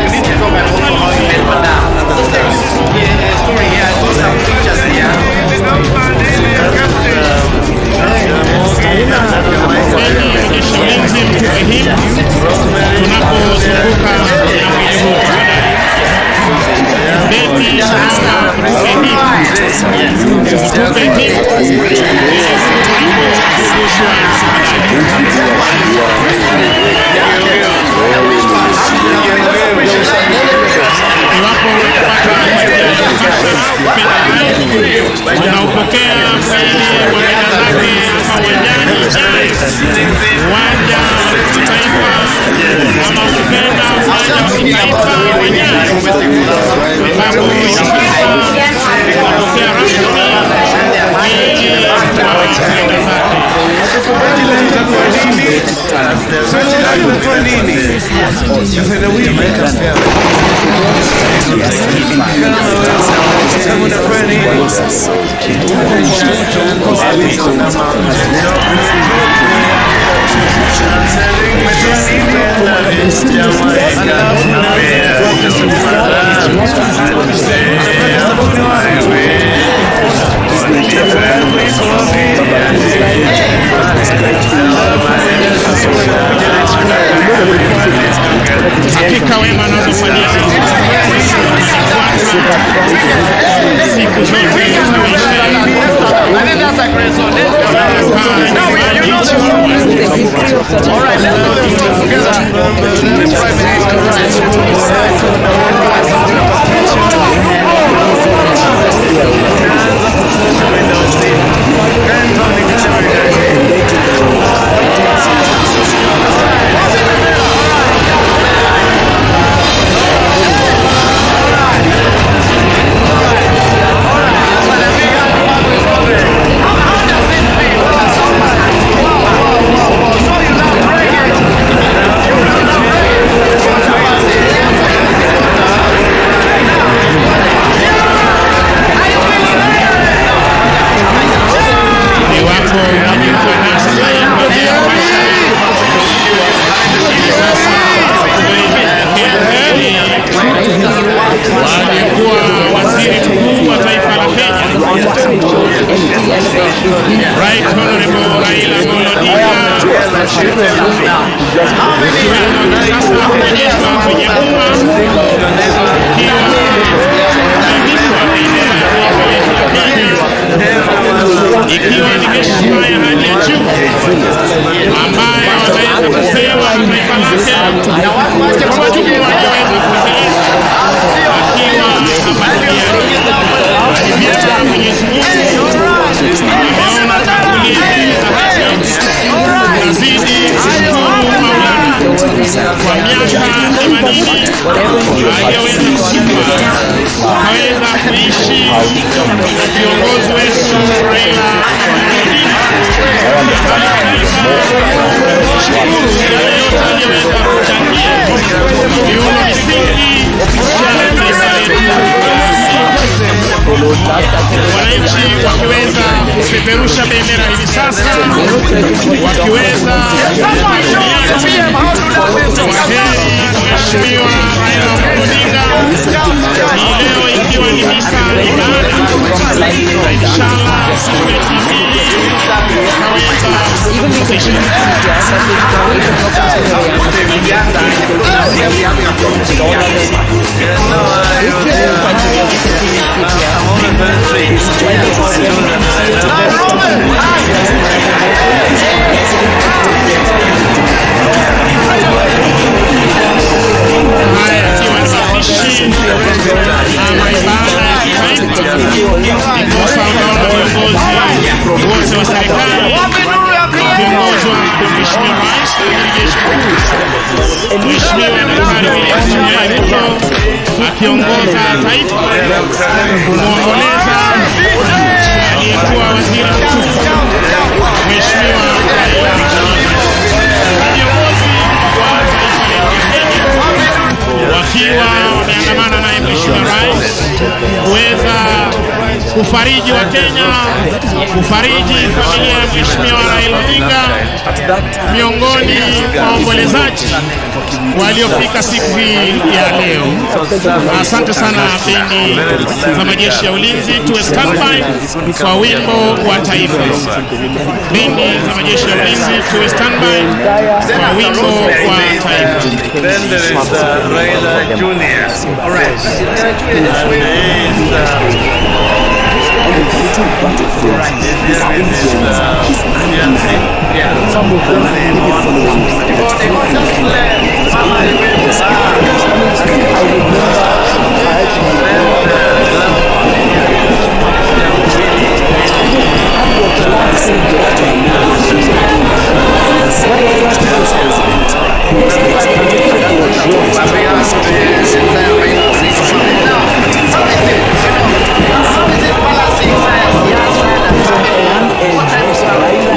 we need to talk about also how you made one down. Story here, I got some pictures here. Right Honorable Raila Amolo ikiwa ni heshima ya hali ya juu ambayo wameweza kupewa taifa lake na wajibu walioweza kutekeleza akiwa ametia Mwenyezi Mungu ameona tangulizi za haki nazidi kwa miaka 80 hajaweza kushindwa akaweza kuishi kiongozi wetu Raila aliyeweza kuchangia miundo misingi ya taifa letu. Wananchi wakiweza kupeperusha bendera hivi sasa, wakiweza Mheshimiwa Raila Amolo Odinga ni leo ikiwa ni misa ibada, inshallah siku ya Jumapili akiongoza taifa kumwongoza aliyekuwa waziri mkuu Mheshimiwa Raila wakiwa wameandamana naye Mheshimiwa Rais kuweza kufariji wa Kenya, kufariji familia ya Mheshimiwa Raila Odinga, miongoni mwa waombolezaji waliofika siku hii ya leo. Asante sana bendi za majeshi ya ulinzi, tuwe standby kwa wimbo wa taifa. Bendi za majeshi ya ulinzi, tuwe standby kwa wimbo wa taifa. Then there is Raila Jr. All right.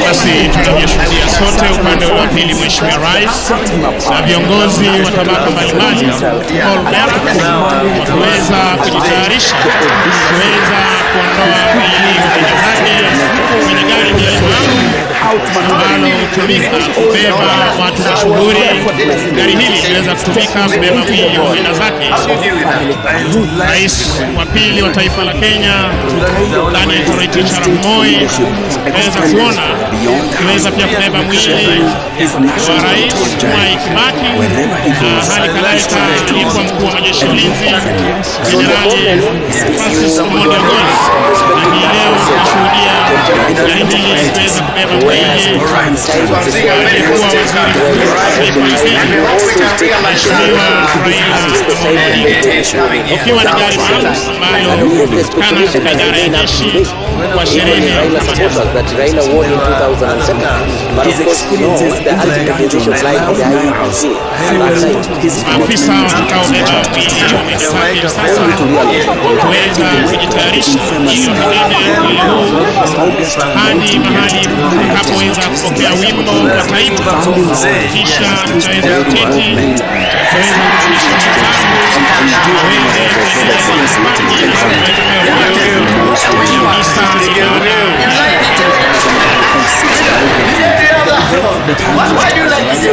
Basi tunashuhudia sote upande wa pili Mheshimiwa Rais na viongozi wa tabaka mbalimbali wakiweza kujitayarisha kuweza kuondoa miili kwenye gari maalum ambalo hutumika kubeba watu mashuhuri. Gari hili linaweza kutumika kubeba mwili wa mwenda zake Rais wa pili wa taifa la Kenya, Mwai, aweza kuona kiweza pia kubeba mwili wa Rais Mwai Kibaki na hali kadhalika aliyekuwa mkuu wa majeshi ya ulinzi Jenerali na hii leo tunashuhudia gari hili likiweza kubeba mwili aliyekuwa waziri Mheshimiwa Raila Amolo Odinga, ukiwa ni gari maalum ambalo kana katika idara ya jeshi kwa sherehe ya that Raila won in 2007, but of course the ultimate decision lies with the IEBC. Maafisa watakaobeba mwili wa mwenda zake sasa kuweza kujitayarisha ili hadi mahali kapoweza kupokea wimbo wa taifa, kisha tutaweza kuketi, tutaweza kufikisha Why do you like this?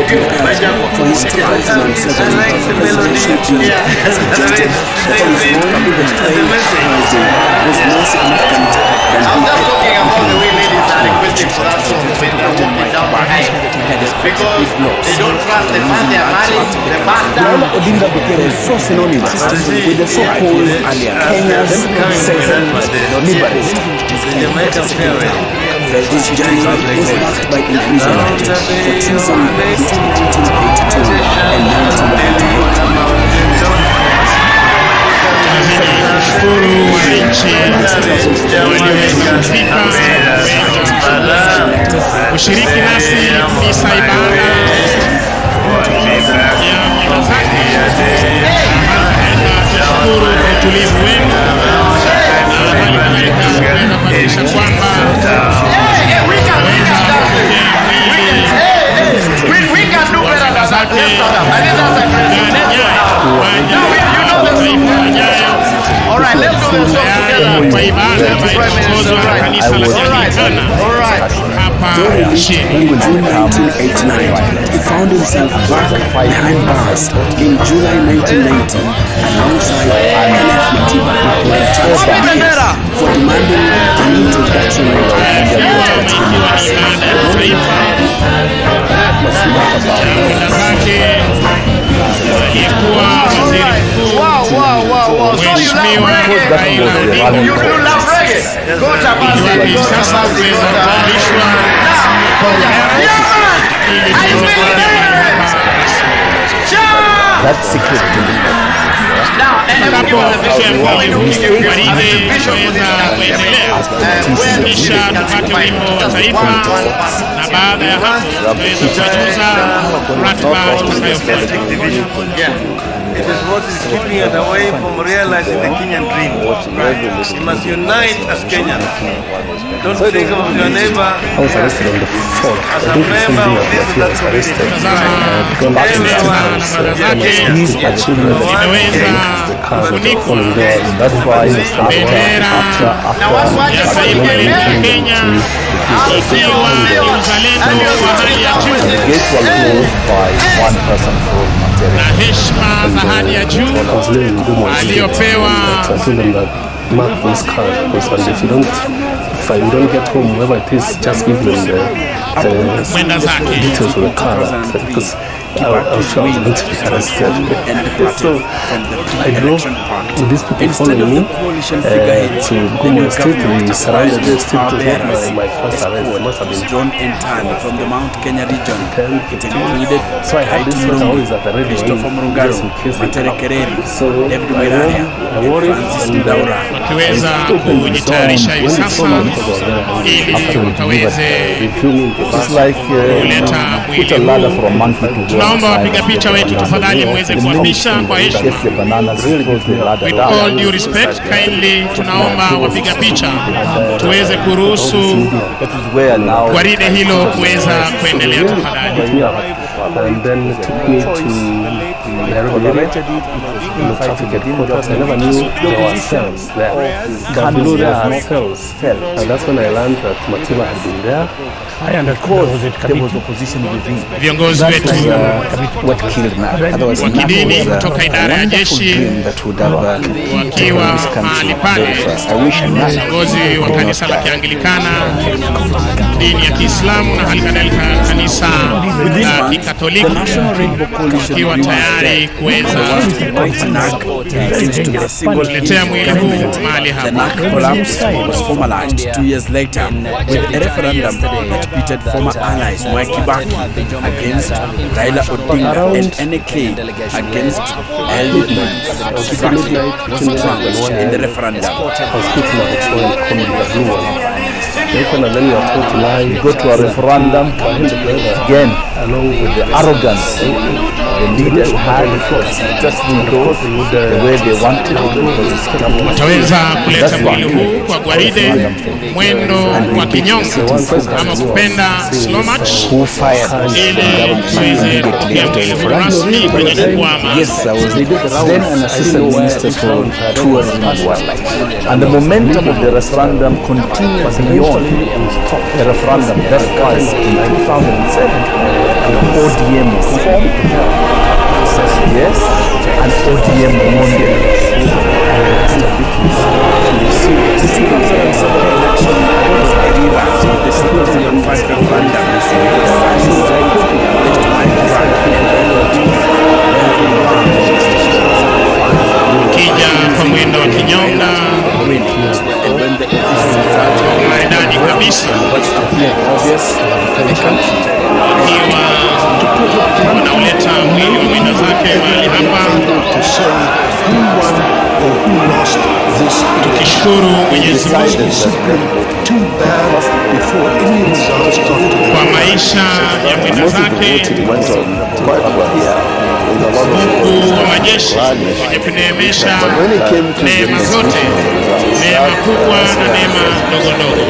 For his 2007 presidential duty as suggested that his role in the trade was more significant than I'm just talking about the way ladies are requesting for that song when they're walking down the aisle because they don't trust the man they are married, the pastor. Raila Odinga became so synonymous with the so-called Kenya's liberalism. The Jamaican parent. This journey was marked by increasing riots for treason between 1982 and 1991. Tunashukuru wananchi walioweza kufika kushiriki nasi misa ibada ya mwenda zake. Tunashukuru kwa utulivu wenu na hali kadhalika kuweza kuhakikisha kwamba kwa ibada ambayo inaongozwa na kanisa la Anglikana hapa nchini. In June 1989, he found himself back behind bars in July 1990 alongside Matiba for demanding an introduction of the aliyekuwa waziri mkuu Mheshimiwa Raila Odinga ikiwa sasa kuweza kutayarishwa kisha tupate wimbo wa taifa na baada ya hapo tutaweza kujuza ratiba itakayofuata. It is what is keeping us away from realizing the Kenyan dream. We must unite as Kenyans. Don't think of your neighbor as a member of this or that community. Imeweza kufunikwa bendera ya taifa letu la Kenya, ikiwa ni uzalendo wa hali ya juu na heshima za hali ya juu aliyopewa. Mark this card because if you don't get home, whoever it is, just give them the details of the car because I'll sure I'm going to be arrested. So I drove with these people following me to Gumo State. We surrounded the state. It was my first arrest. It must have been drawn entirely from the Mount Kenya region. It included so I had this letter always at the radio just in case so I worried and wakiweza kujitayarisha hivi sasa ili wakaweze kuleta mwili huu. Tunaomba wapiga picha wetu tafadhali muweze kuwapisha kwa heshima. With all due respect, kindly tunaomba wapiga picha tuweze kuruhusu gwaride hilo kuweza kuendelea tafadhali. And then took me to Nairobi traffic headquarters. I never knew there were cells there. But below there are cells. And that's when I learned that Matiba had been there. Viongozi wetu wa kidini kutoka idara ya jeshi wakiwa mahali pale, viongozi wa kanisa la Kianglikana, dini ya Kiislamu na hali kadhalika kanisa la Kikatoliki wakiwa tayari kuweza kuletea mwili huu mahali hapa. The collapse was formalized 2 years later with a referendum that pitted former allies Mwai Kibaki against Raila Odinga and NK against LD. Kibaki was trounced in the referendum. And then you are told to lie. You go to a referendum again with the arrogance the leaders had just the way they wanted wataweza kuleta mwili huu kwa gwaride mwendo wa kinyonga ama kupenda slow march ili tuweze kupia mwili huu rasmi kwenye jukwaa. Yes, I was then an assistant minister for tourism and wildlife, and the momentum of the referendum continued beyond the referendum. That's why in 2007 the ODM was formed. Yes, and ODM won the election. The 2007 election was a rerun of the 2005 referendum. Kija kwa mwendo wa kinyonga maridadi kabisa, wakiwa wanauleta mwili wa mwenda zake mahali hapa, tukishukuru Mwenyezi Mungu kwa maisha ya mwenda zake. Mungu wa majeshi mwenye kuneemesha neema zote, neema kubwa na neema ndogo ndogo.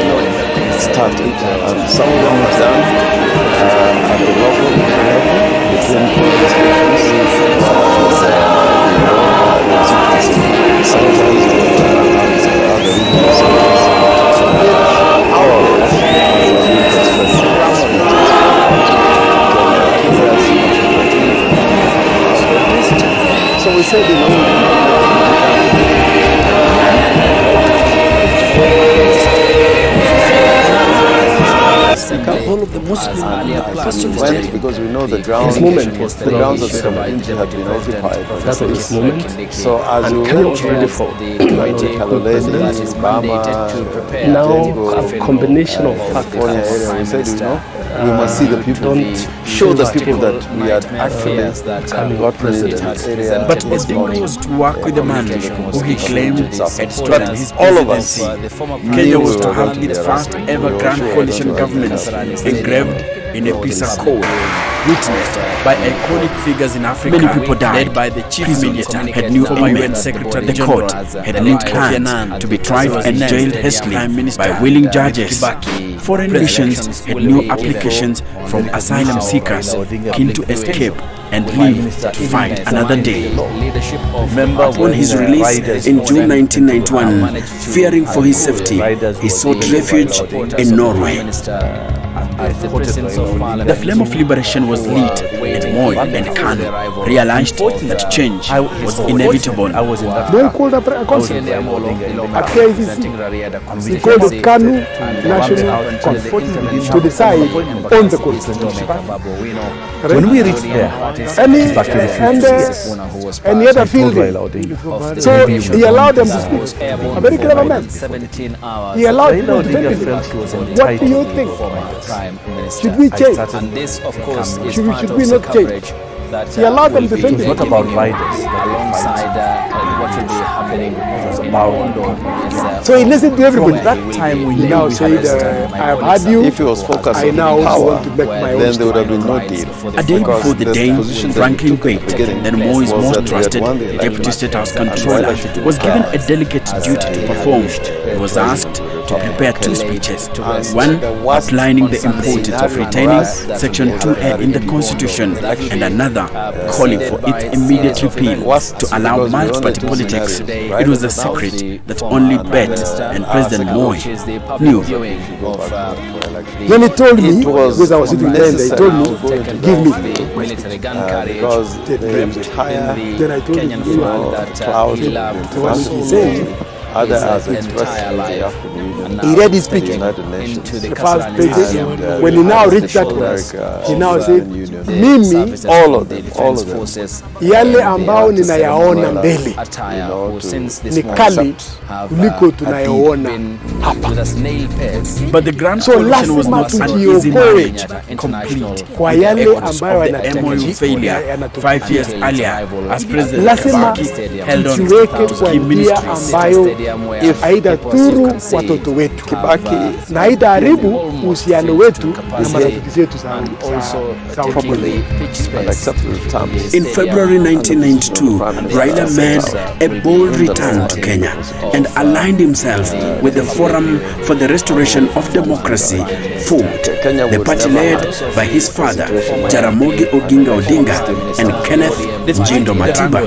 So we said, all of the Muslims because we know the grounds of the community have been occupied. That's this moment. So as we went ready for now a combination of factors. We said, we must see the people, show the people that we had actually got president. But Odinga was to work with the man who he claimed had stolen his presidency. Kenya was to have its first ever grand coalition government engraved in a peace accord, witnessed by iconic figures in Africa. Many people died, led by the chief minister, had new UN Secretary the court, had linked Kenyan to be tried and jailed hastily by willing judges. Foreign nations had new applications from asylum seekers keen to escape and live to fight another day. Upon his release in June 1991, fearing for his safety, he sought refuge in Norway. The flame of liberation was lit, and Moi and Kanu realized that change was inevitable. Moi called a conference at KICC. He called the Kanu National Conference to decide on the constitution. When we reached there, and he had a field day. So he allowed them to speak. A very clever man. He allowed them to defend him. What do you think? Should we change? Should we not change? He allowed them to defend him. It's not about riders. What will be happening about so he listened to everybody. At that time we knew now said, I have had you. If he was focused I now on also power, want to make my own then there would have been no deal. A day before the day, Franklin Bate, then Moi's most trusted Deputy State House Controller, was given a delicate duty to perform. He was asked to prepare two speeches, one outlining the importance of retaining Section 2A in the Constitution, and another calling for its immediate repeal to allow multi-party politics. It was a secret that only Bate and President Moi knew. When he told me, because I was sitting there, he told me, give me. Because the entire Then I told him, cloud what he said. Others has expressed he read his speech, the first page. When he now reached that verse, he now said, mimi all of them, yale ambao ninayaona mbele ni kali kuliko tunayaona hapa. But the grand So coalition was lazima not an easy marriage, complete kwa with yale echoes ambayo of the MOU failure 5 years earlier as President lazima Kibaki held on tuweke to kwa key njia ministries. ambayo haitadhuru watoto wetu na haitaharibu uhusiano wetu na marafiki zetu za In February 1992, Raila made a bold return to Kenya and aligned himself with the Forum for the Restoration of Democracy, FORD, the party led by his father, Jaramogi Oginga Odinga, and Kenneth Njindo Matiba.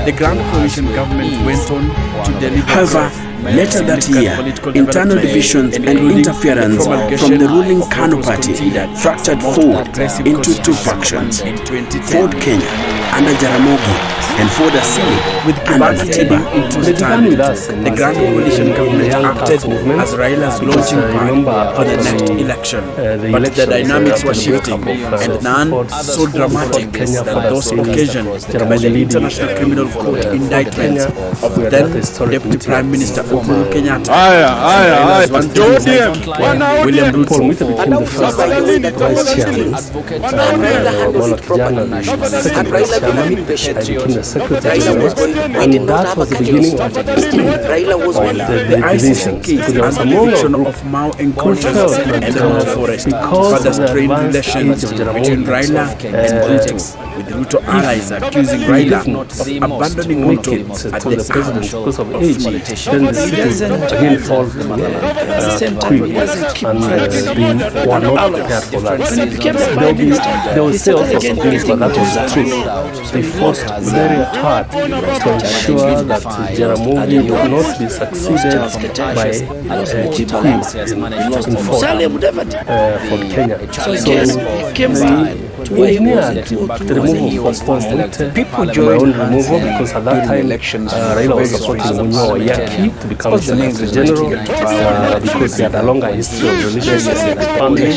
The Grand Coalition government went on to deliver. However, later that year, internal divisions and interference from the ruling Kanu party fractured FORD into two factions, FORD Kenya under Jaramogi and FORD Asili with Kibaki Matiba into the time. The Grand Coalition government acted as Raila's launching pad for the next election, but the dynamics were shifting and none so dramatic than those occasioned by the International Criminal Court indictments of then Deputy Prime Minister Uhuru Kenyatta, William Ruto, became the first vice chairman. I became the secretary, and that was the beginning of the ICC case as a fiction of Mao encroachments and the Mao forest, further strained relations between Raila and Ruto, with Ruto allies accusing Raila of abandoning Ruto at the president because of age. Then the city again falls queen, and they were not prepared for that. They will say also some things, but that was the truth. They fought very hard to ensure that Jaramogi would not be succeeded by Kikuyu in for Kenya. So they engineered the removal of my own removal, because at that time Raila was supporting Munyo Yaki to become Secretary General because he had a longer history of relationships with his family.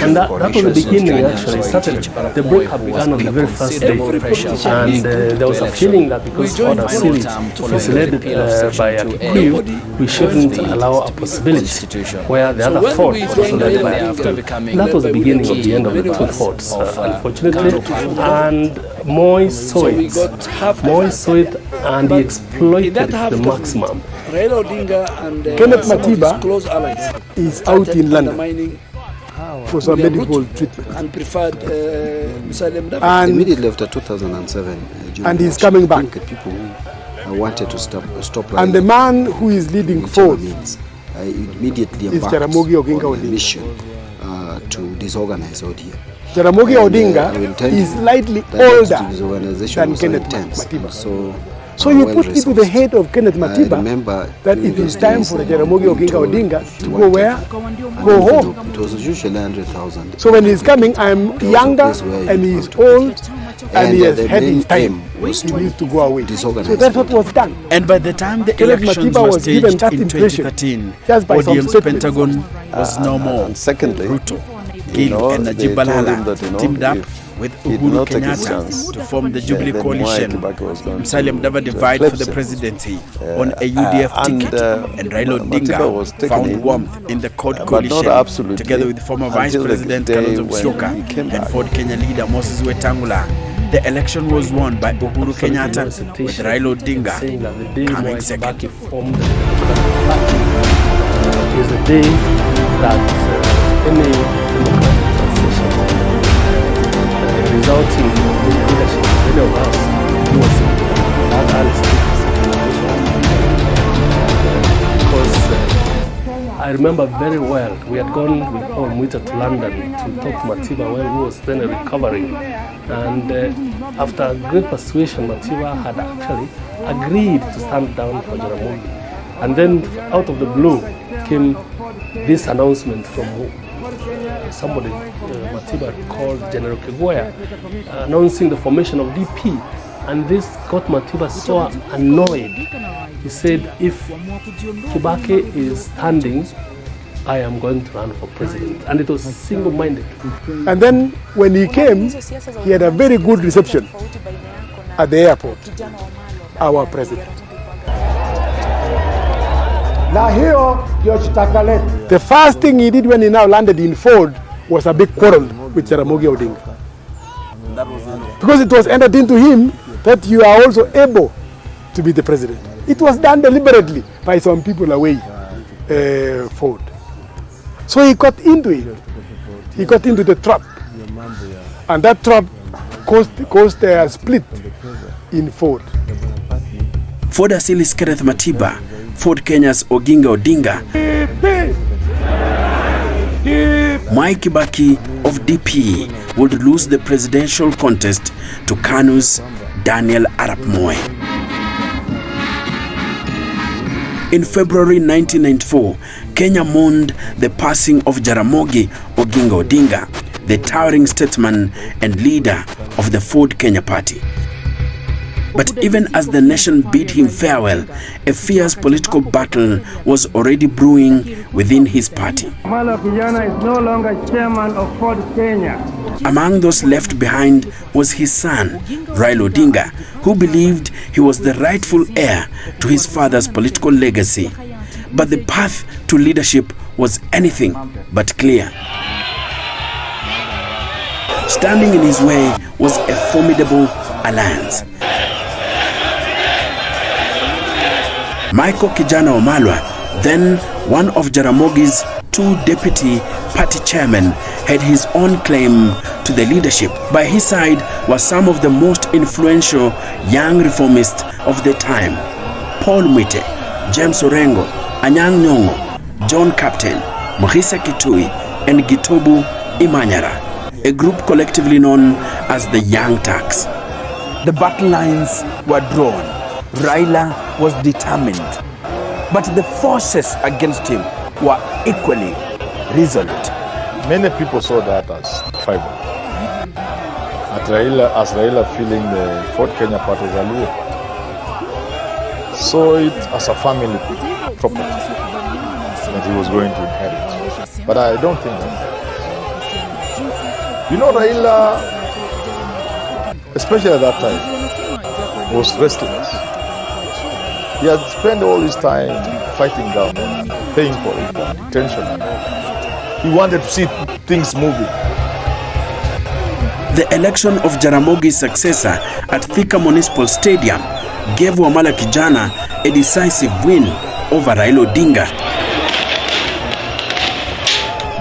And that was the beginning, actually. The break had begun on the very first day. And there was a feeling that because FORD Asili is led by a Kikuyu, we shouldn't allow a possibility where the other FORD was also led by a Kikuyu. That was the beginning of the end of the two FORDs, unfortunately. And Moi saw it and he exploited the maximum. Kenneth Matiba is out in London. for some medical treatment. And preferred And immediately after 2007, and he's coming back. People who wanted to stop And the man who is leading Ford immediately is Jaramogi Oginga on a Odinga. mission to disorganize ODM. Jaramogi Odinga is slightly older than Kenneth Matiba. So you put it to the head of Kenneth Matiba that it is time for Jaramogi Oginga Odinga to go where? Go home. It was usually 100,000. So when he's coming, I'm younger and he's old and he has had his time. He needs to go away. So that's what was done. And by the time the Kenneth elections Matiba were was given staged that in impression 2013, just by some ODM's statements. Pentagon was no more. And secondly, Ruto, Gil and Najib Balala teamed up with Uhuru Kenyatta to form the Jubilee Coalition. Musalia Mudavadi vied for the presidency on a UDF ticket, and Raila Odinga found warmth in the CORD coalition, together with former Vice President Kalonzo Musyoka and Ford Kenya leader Moses Wetangula. The election was won by Uhuru Kenyatta, with Raila Odinga coming second. Is a day that any democratic transition resulting in leadership of many of us was that early because I remember very well we had gone with Paul Mwita to London to talk to Matiba when he was then recovering, and after great persuasion Matiba had actually agreed to stand down for Jaramogi, and then out of the blue came this announcement from somebody Matiba called General Kegoya, announcing the formation of DP, and this got Matiba so annoyed. He said, if Kibaki is standing, I am going to run for president, and it was single-minded. And then when he came, he had a very good reception at the airport, our president. The first thing he did when he now landed in Ford was a big quarrel with Jaramogi Odinga. Because it was entered into him that you are also able to be the president. It was done deliberately by some people away Ford. So he got into it. He got into the trap. And that trap caused a split in Ford. Ford Asilis Kenneth Matiba, Ford Kenya's Oginga Odinga, Mwai Kibaki of DP would lose the presidential contest to KANU's Daniel Arap Moi. In February 1994, Kenya mourned the passing of Jaramogi Oginga Odinga, the towering statesman and leader of the Ford Kenya party. But even as the nation bid him farewell, a fierce political battle was already brewing within his party. Amolo Odinga is no longer chairman of Ford Kenya. Among those left behind was his son, Raila Odinga, who believed he was the rightful heir to his father's political legacy. But the path to leadership was anything but clear. Standing in his way was a formidable alliance. Michael Kijana Wamalwa, then one of Jaramogi's two deputy party chairmen, had his own claim to the leadership. By his side were some of the most influential young reformists of the time: Paul Mwite, James Orengo, Anyang' Nyong'o, John Captain, Mohisa Kitui, and Gitobu Imanyara, a group collectively known as the Young Turks. The battle lines were drawn. Raila was determined, but the forces against him were equally resolute. Many people saw that as tribal. As Raila feeling the Ford Kenya party as a Luo, saw it as a family property that he was going to inherit. But I don't think that. You know, Raila, especially at that time, was restless. He had spent all his time fighting government, paying for it, attention. He wanted to see things moving. The election of Jaramogi's successor at Thika Municipal Stadium gave Wamala Kijana a decisive win over Raila Odinga.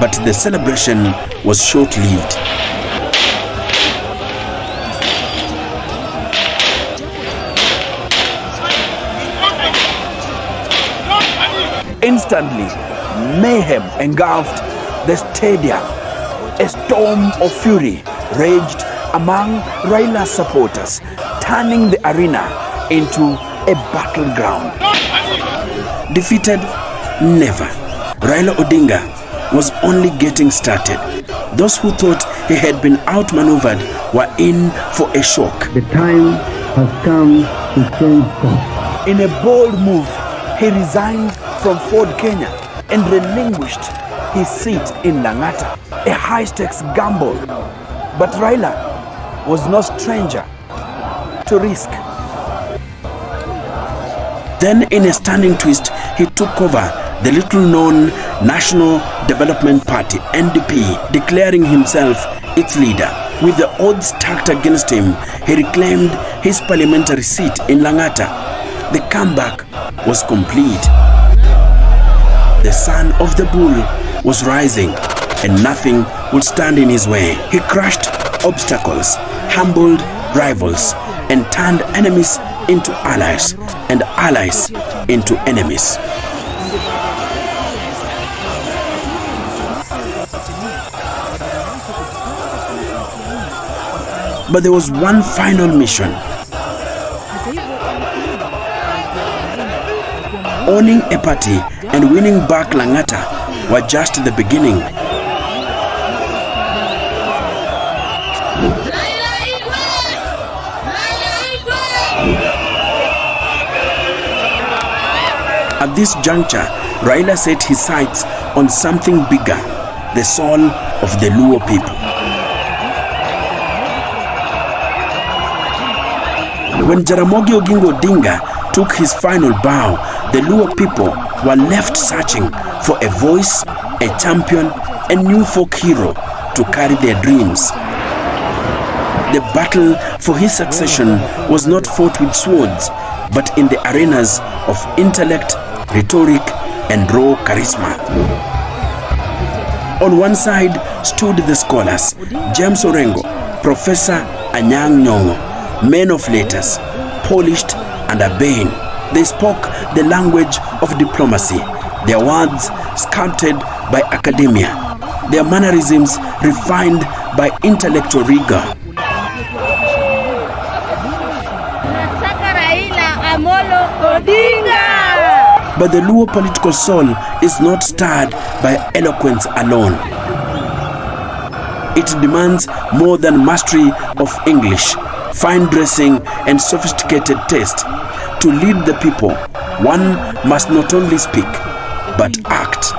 but the celebration was short-lived. Instantly, mayhem engulfed the stadium. A storm of fury raged among Raila supporters, turning the arena into a battleground. Defeated? Never. Raila Odinga was only getting started. Those who thought he had been outmaneuvered were in for a shock. The time has come to change course. In a bold move, he resigned from Ford Kenya and relinquished his seat in Langata, a high-stakes gamble. But Raila was no stranger to risk. Then, in a stunning twist, he took over the little-known National Development Party, NDP, declaring himself its leader. With the odds stacked against him, he reclaimed his parliamentary seat in Langata. The comeback was complete. The sun of the bull was rising, and nothing would stand in his way. He crushed obstacles, humbled rivals, and turned enemies into allies, and allies into enemies. But there was one final mission. Owning a party and winning back Langata were just the beginning. At this juncture, Raila set his sights on something bigger, the soul of the Luo people. When Jaramogi Oginga Odinga took his final bow, the Luo people were left searching for a voice, a champion, a new folk hero to carry their dreams. The battle for his succession was not fought with swords, but in the arenas of intellect, rhetoric, and raw charisma. On one side stood the scholars, James Orengo, Professor Anyang' Nyong'o, men of letters, polished and urbane. They spoke the language of diplomacy, their words sculpted by academia, their mannerisms refined by intellectual rigor. Raila Amolo Odinga! But the Luo political soul is not stirred by eloquence alone. It demands more than mastery of English, fine dressing, and sophisticated taste. To lead the people, one must not only speak, but act,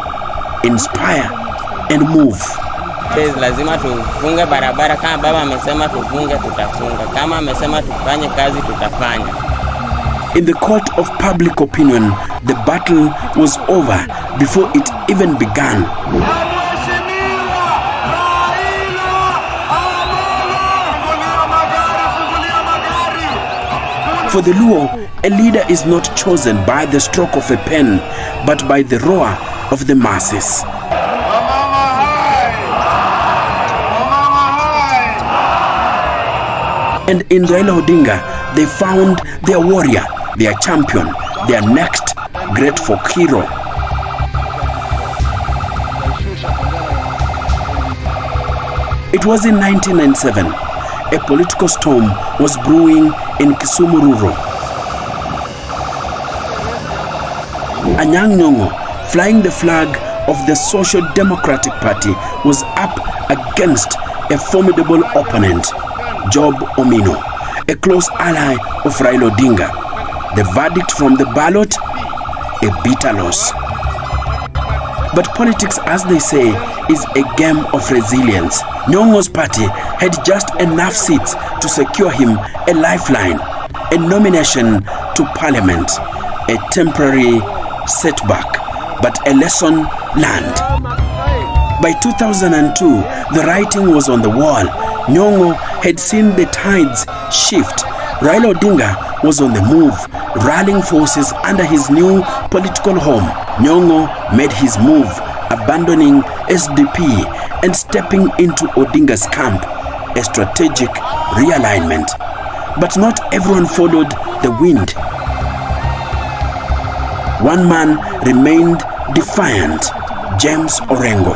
inspire, and move. Lazima tufunge barabara. Kama baba amesema tufunge, tutafunga. Kama amesema tufanye kazi, tutafanya. In the court of public opinion, the battle was over before it even began. For the Luo, a leader is not chosen by the stroke of a pen, but by the roar of the masses. And in Raila Odinga, they found their warrior, their champion, their next great folk hero. It was in 1997. A political storm was brewing in Kisumu Rural. Anyang' Nyong'o, flying the flag of the Social Democratic Party, was up against a formidable opponent, Job Omino, a close ally of Raila Odinga. The verdict from the ballot? A bitter loss. But politics, as they say, is a game of resilience. Nyong'o's party had just enough seats to secure him a lifeline, a nomination to parliament, a temporary setback, but a lesson learned. By 2002, the writing was on the wall. Nyong'o had seen the tides shift. Raila Odinga was on the move, rallying forces under his new political home. Nyong'o made his move, abandoning SDP and stepping into Odinga's camp, a strategic realignment. But not everyone followed the wind. One man remained defiant, James Orengo.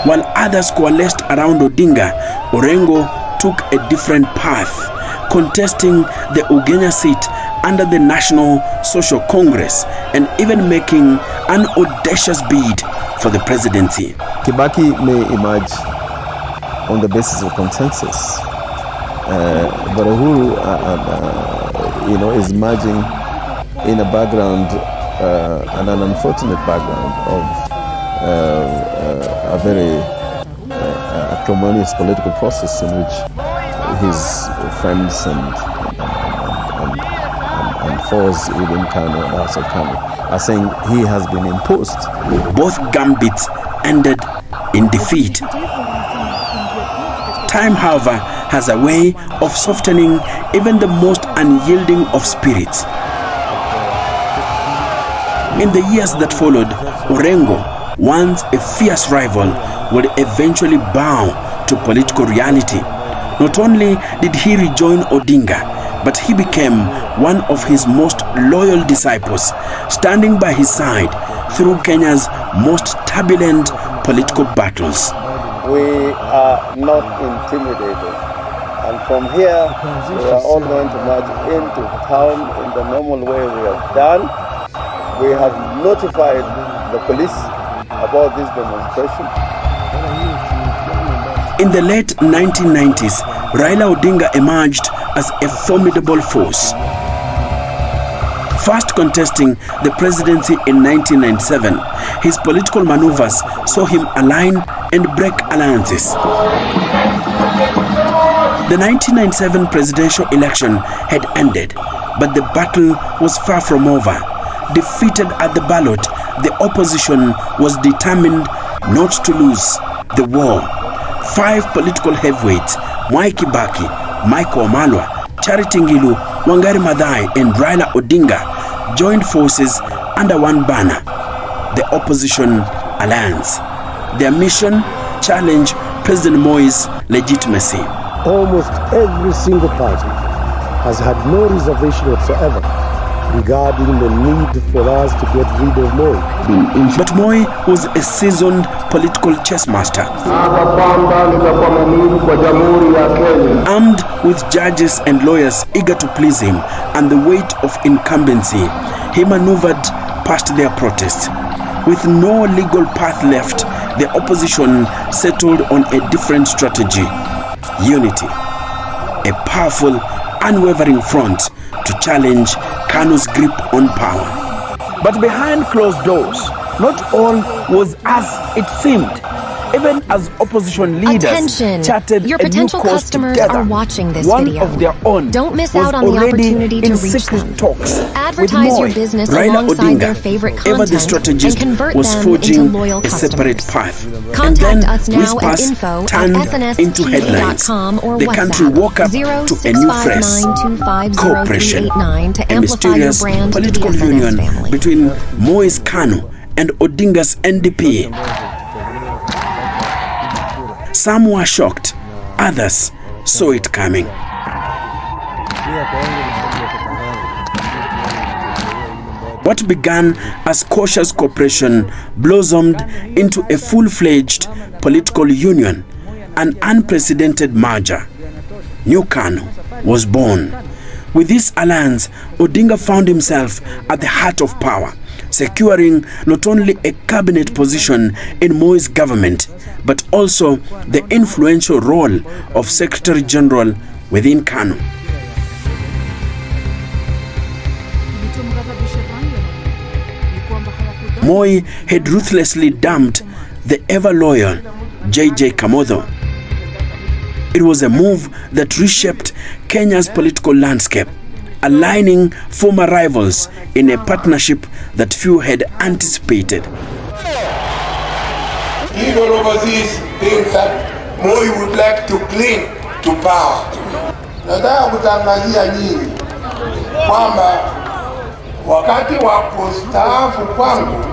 While others coalesced around Odinga, Orengo took a different path, contesting the Ugenya seat under the National Social Congress and even making an audacious bid for the presidency. Kibaki may emerge on the basis of consensus, but Uhuru, is emerging in a background, and an unfortunate background of a very acrimonious political process in which his friends and foes within Kano and outside Kano are saying he has been imposed. Both gambits ended in defeat. Time, however, has a way of softening even the most unyielding of spirits. In the years that followed, Orengo, once a fierce rival, would eventually bow to political reality. Not only did he rejoin Odinga, but he became one of his most loyal disciples, standing by his side through Kenya's most turbulent political battles. We are not intimidated, and from here we are all going to march into town in the normal way we have done. We have notified the police about this demonstration. In the late 1990s, Raila Odinga emerged as a formidable force. First contesting the presidency in 1997, his political maneuvers saw him align and break alliances. The 1997 presidential election had ended, but the battle was far from over. Defeated at the ballot, the opposition was determined not to lose the war. 5 political heavyweights, Mwai Kibaki, Michael Omalwa, Charity Ngilu, Wangari Maathai and Raila Odinga joined forces under one banner, the Opposition Alliance. Their mission: challenge President Moi's legitimacy. Almost every single party has had no reservation whatsoever regarding the need for us to get rid of Moi. But Moi was a seasoned political chess master. Armed with judges and lawyers eager to please him and the weight of incumbency, he maneuvered past their protests. With no legal path left, the opposition settled on a different strategy: unity. A powerful, unwavering front to challenge Kanu's grip on power. But behind closed doors, not all was as it seemed. Even as opposition leaders charted your a new potential course customers together, are watching this one video. of their own Don't miss was out on the already opportunity to in reach secret them. talks Advertise with your Moi. business Raila alongside Odinga, their favorite ever the content strategist, and convert was them forging into loyal a customers. separate path. Contact and then us now at whispers turned into headlines. info@snstv.com or The country WhatsApp woke up to a new phrase: cooperation, 0659250389 to a amplify your mysterious brand to the political SNS union family. between Moi's Kanu and Odinga's NDP. Some were shocked, others saw it coming. What began as cautious cooperation blossomed into a full-fledged political union, an unprecedented merger. New Kanu was born. With this alliance, Odinga found himself at the heart of power, securing not only a cabinet position in Moi's government, but also the influential role of Secretary General within Kanu. Moi had ruthlessly dumped the ever-loyal JJ Kamotho. It was a move that reshaped Kenya's political landscape, aligning former rivals in a partnership that few had anticipated. Even overseas things that Moi would like to cling to power. Nataka kutangazia nyinyi kwamba wakati wa kustaafu kwangu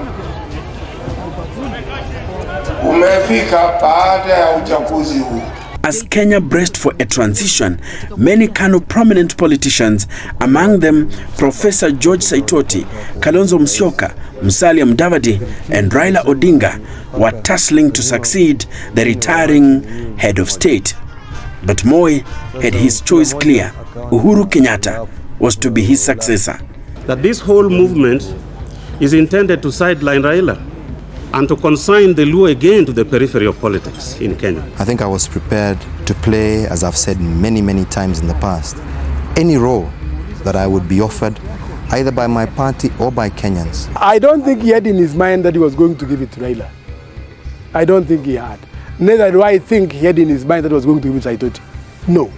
umefika baada ya uchaguzi huu. As Kenya braced for a transition, many KANU prominent politicians, among them Professor George Saitoti, Kalonzo Musyoka, Musalia Mudavadi, and Raila Odinga, were tussling to succeed the retiring head of state. But Moi had his choice clear. Uhuru Kenyatta was to be his successor. That this whole movement is intended to sideline Raila and to consign the Luo again to the periphery of politics in Kenya. I think I was prepared to play, as I've said many times in the past, any role that I would be offered, either by my party or by Kenyans. I don't think he had in his mind that he was going to give it to Raila. I don't think he had. Neither do I think he had in his mind that he was going to give it to Saitoti. No.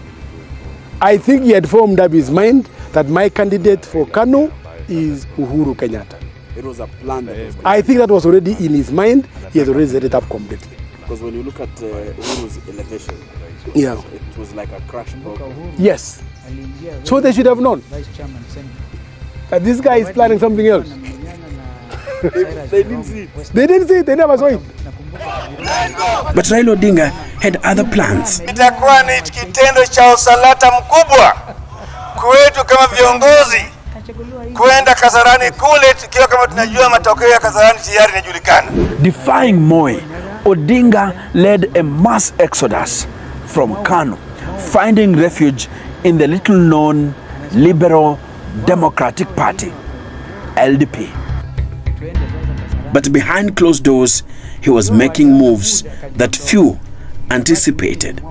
I think he had formed up his mind that my candidate for KANU is Uhuru Kenyatta. It was a plan. I think that was already in his mind. He has already set it up completely. Because when you look at Uhuru's elevation, yeah, it was like a crash program. Yes. So they should have known that this guy is planning something else. They didn't see it. They didn't see it. They never saw it. But Raila Odinga had other plans. Itakuwa ni kitendo cha usalata mkubwa kwetu kama viongozi kwenda Kasarani kule tukiwa kama tunajua matokeo ya Kasarani tayari yanajulikana. Defying Moi, Odinga led a mass exodus from KANU, finding refuge in the little-known Liberal Democratic Party, LDP. But behind closed doors, he was making moves that few anticipated.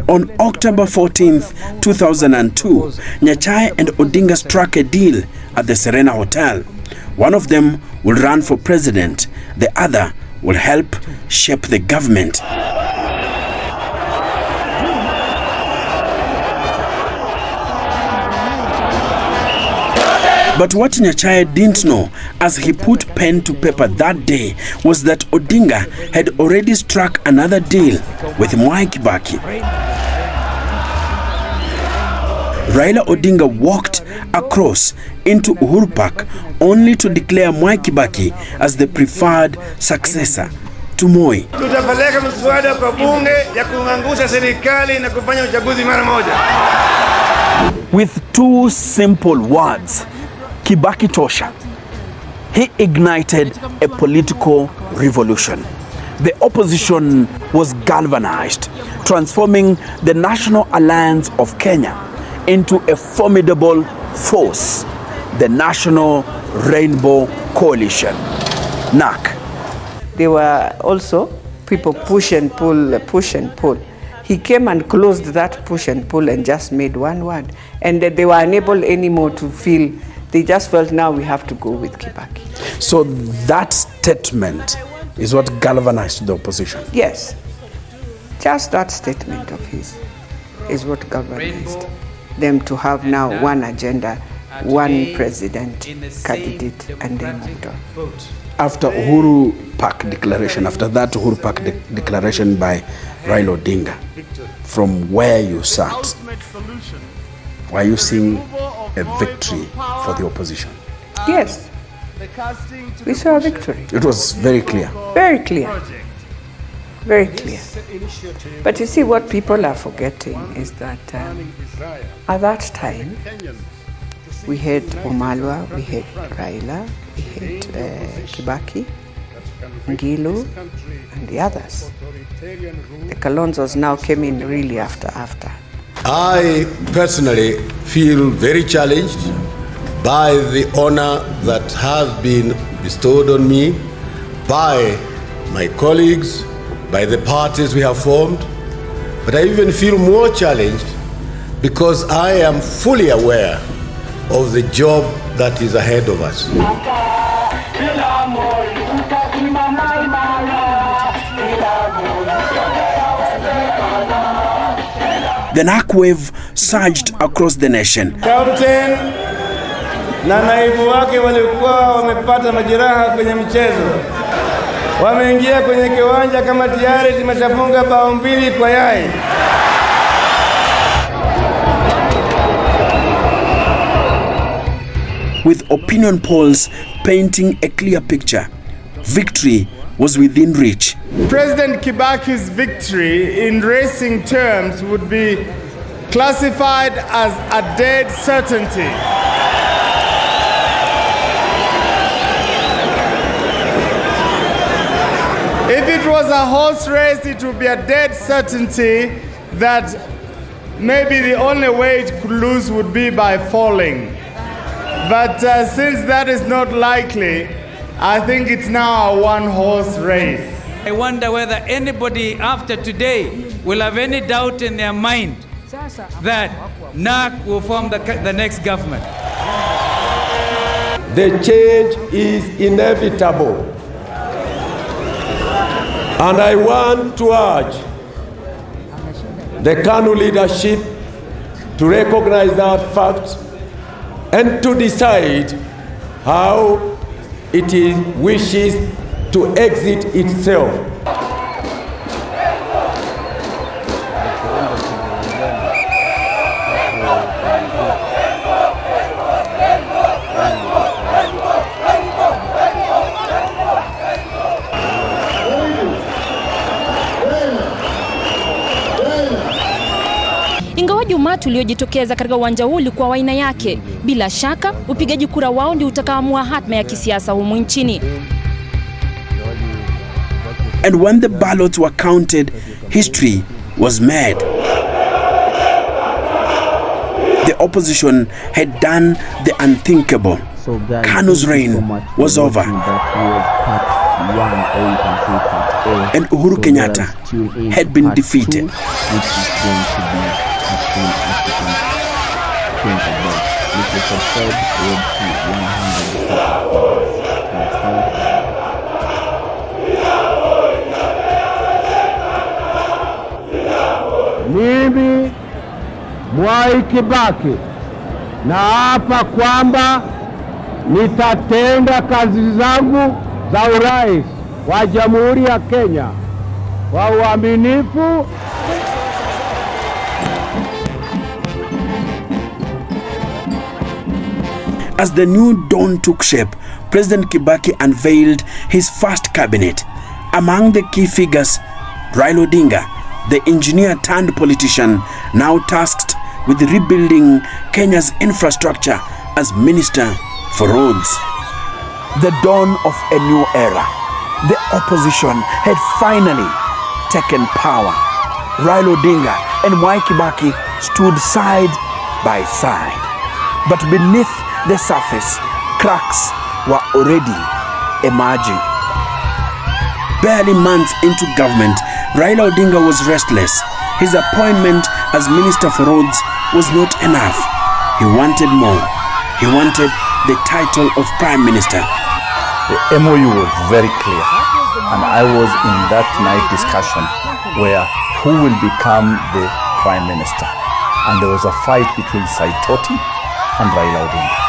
On October 14th, 2002, Nyachae and Odinga struck a deal at the Serena Hotel. One of them will run for president, the other will help shape the government. But what Nyachae didn't know as he put pen to paper that day was that Odinga had already struck another deal with Mwai Kibaki. Raila Odinga walked across into Uhuru Park only to declare Mwai Kibaki as the preferred successor to Moi. Tutapeleka mswada kwa bunge ya kuangusha serikali na kufanya uchaguzi mara moja. With two simple words, Kibaki Tosha, he ignited a political revolution. The opposition was galvanized, transforming the National Alliance of Kenya into a formidable force, the National Rainbow Coalition, NAC. There were also people push and pull. He came and closed that push and pull and just made one word. And that they were unable anymore to feel, they just felt now we have to go with Kibaki. So that statement is what galvanized the opposition? Yes. Just that statement of his is what galvanized them to have now one agenda, one president candidate, and then moved on. After Uhuru Park declaration, after that Uhuru Park declaration by Raila Odinga, from where you sat, were you seeing a victory for the opposition? Yes. We saw a victory. It was very clear. Very clear. Very clear. But you see, what people are forgetting is that at that time, we had Wamalwa, we had Raila, we had Kibaki, Ngilu, and the others. The Kalonzos now came in really after. I personally feel very challenged by the honor that has been bestowed on me by my colleagues, by the parties we have formed, but I even feel more challenged because I am fully aware of the job that is ahead of us. The NAC wave surged across the nation. Captain na naibu wake walikuwa wamepata majeraha kwenye mchezo. Wameingia kwenye kiwanja kama tayari tumeshafunga bao 2 kwa yai. With opinion polls painting a clear picture, victory was within reach. President Kibaki's victory in racing terms would be classified as a dead certainty. If it was a horse race, it would be a dead certainty that maybe the only way it could lose would be by falling. But since that is not likely, I think it's now a one-horse race. I wonder whether anybody after today will have any doubt in their mind that NARC will form the next government. The change is inevitable. And I want to urge the KANU leadership to recognize that fact and to decide how it wishes to exit itself. Ingawaji umati uliojitokeza katika uwanja huu ulikuwa wa aina yake, bila shaka upigaji kura wao ndio utakaoamua hatma ya kisiasa humu nchini. And when the ballots were counted, history was made. The opposition had done the unthinkable. KANU's reign was over. And Uhuru Kenyatta had been defeated. Mimi Mwai Kibaki naapa kwamba nitatenda kazi zangu za urais wa Jamhuri ya Kenya kwa uaminifu. As the new dawn took shape, President Kibaki unveiled his first cabinet. Among the key figures, Raila Odinga, the engineer turned politician, now tasked with rebuilding Kenya's infrastructure as Minister for Roads. The dawn of a new era. The opposition had finally taken power. Raila Odinga and Mwai Kibaki stood side by side. But beneath the surface, cracks were already emerging. Barely months into government, Raila Odinga was restless. His appointment as Minister for Roads was not enough. He wanted more. He wanted the title of Prime Minister. The MOU was very clear, and I was in that night discussion where who will become the Prime Minister. And there was a fight between Saitoti and Raila Odinga.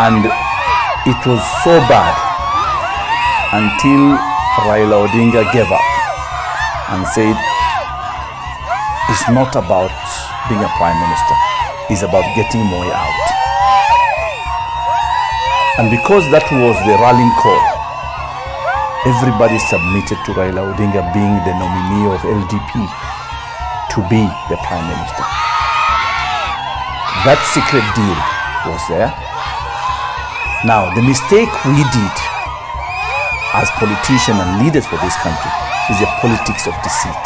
And it was so bad until Raila Odinga gave up and said, it's not about being a Prime Minister, it's about getting Moi out. And because that was the rallying call, everybody submitted to Raila Odinga being the nominee of LDP to be the Prime Minister. That secret deal was there. Now, the mistake we did as politicians and leaders for this country is the politics of deceit.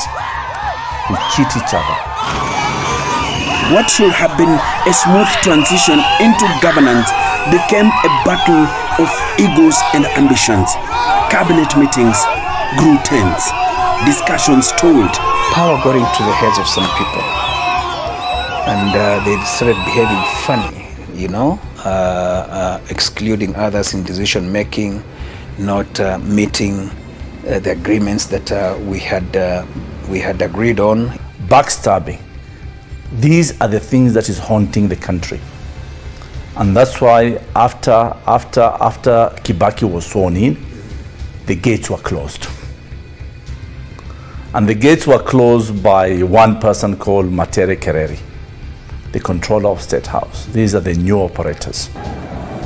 We cheat each other. What should have been a smooth transition into governance became a battle of egos and ambitions. Cabinet meetings grew tense. Discussions stalled. Power got into the heads of some people. And they started behaving funny, you know, excluding others in decision making, not meeting the agreements that we had agreed on. Backstabbing. These are the things that is haunting the country. And that's why after Kibaki was sworn in, the gates were closed. And the gates were closed by one person called Matere Kereri, the controller of State House. These are the new operators.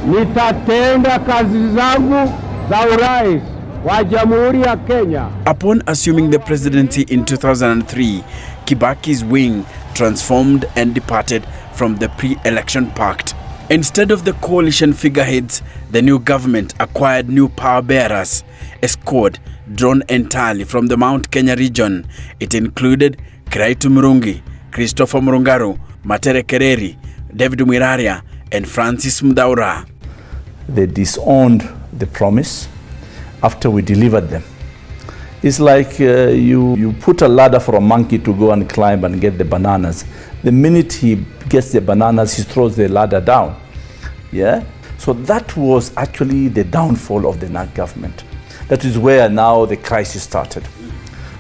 Nitatenda kazi zangu za urais wa Jamhuri ya Kenya. Upon assuming the presidency in 2003, Kibaki's wing transformed and departed from the pre-election pact. Instead of the coalition figureheads, the new government acquired new power bearers, a squad drawn entirely from the Mount Kenya region. It included Kiraitu Murungi, Christopher Murungaru, Matere Kereri, David Mwiraria, and Francis Mdaura. They disowned the promise after we delivered them. It's like you put a ladder for a monkey to go and climb and get the bananas. The minute he gets the bananas, he throws the ladder down. Yeah? So that was actually the downfall of the NAC government. That is where now the crisis started.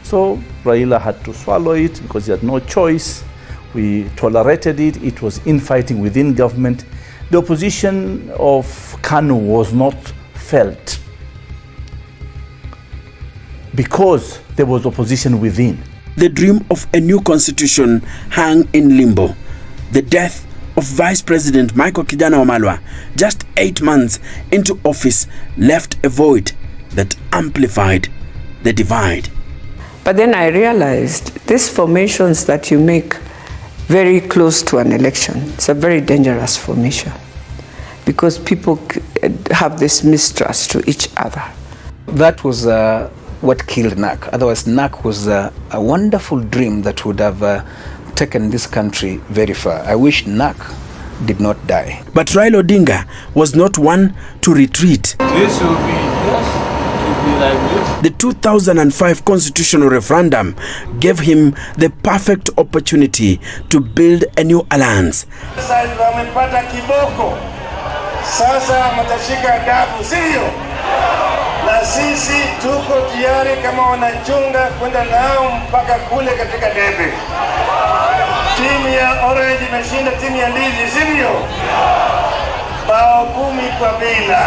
So Raila had to swallow it because he had no choice. We tolerated it. It was infighting within government. The opposition of KANU was not felt because there was opposition within. The dream of a new constitution hung in limbo. The death of Vice President Michael Kijana Wamalwa, just 8 months into office, left a void that amplified the divide. But then I realized these formations that you make very close to an election, it's a very dangerous formation because people have this mistrust to each other. That was what killed NAC. Otherwise, NAC was a wonderful dream that would have taken this country very far. I wish NAC did not die. But Raila Odinga was not one to retreat. This will be, like this. The 2005 constitutional referendum gave him the perfect opportunity to build a new alliance. Sasa matashika adabu, sio? Na sisi tuko tayari kama wanachunga kwenda nao mpaka kule katika debe. Timu ya Orange imeshinda timu ya Ndizi, sio? Bao 10-0.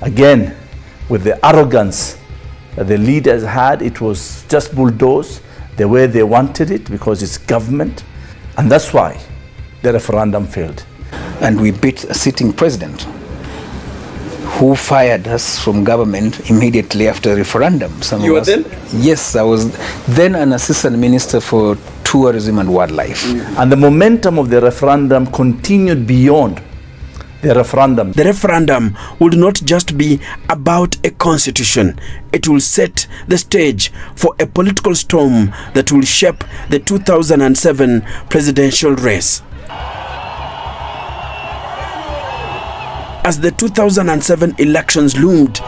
Again, with the arrogance that the leaders had, it was just bulldoze the way they wanted it because it's government. And that's why the referendum failed. And we beat a sitting president who fired us from government immediately after the referendum. You were then? Yes, I was then an assistant minister for tourism and wildlife. And the momentum of the referendum continued beyond the referendum. The referendum would not just be about a constitution. It will set the stage for a political storm that will shape the 2007 presidential race. As the 2007 elections loomed,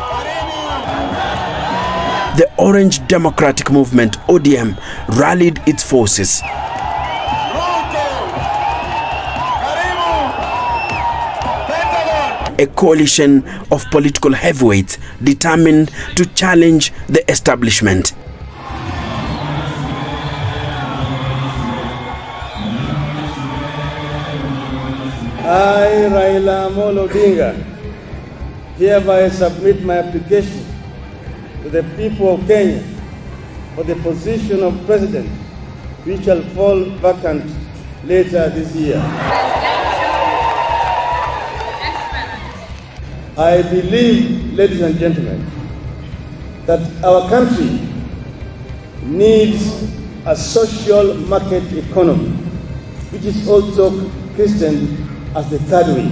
the Orange Democratic Movement, ODM, rallied its forces. A coalition of political heavyweights determined to challenge the establishment. I, Raila Amolo Odinga, hereby submit my application to the people of Kenya for the position of president, which shall fall vacant later this year. I believe, ladies and gentlemen, that our country needs a social market economy, which is also christened as the third way.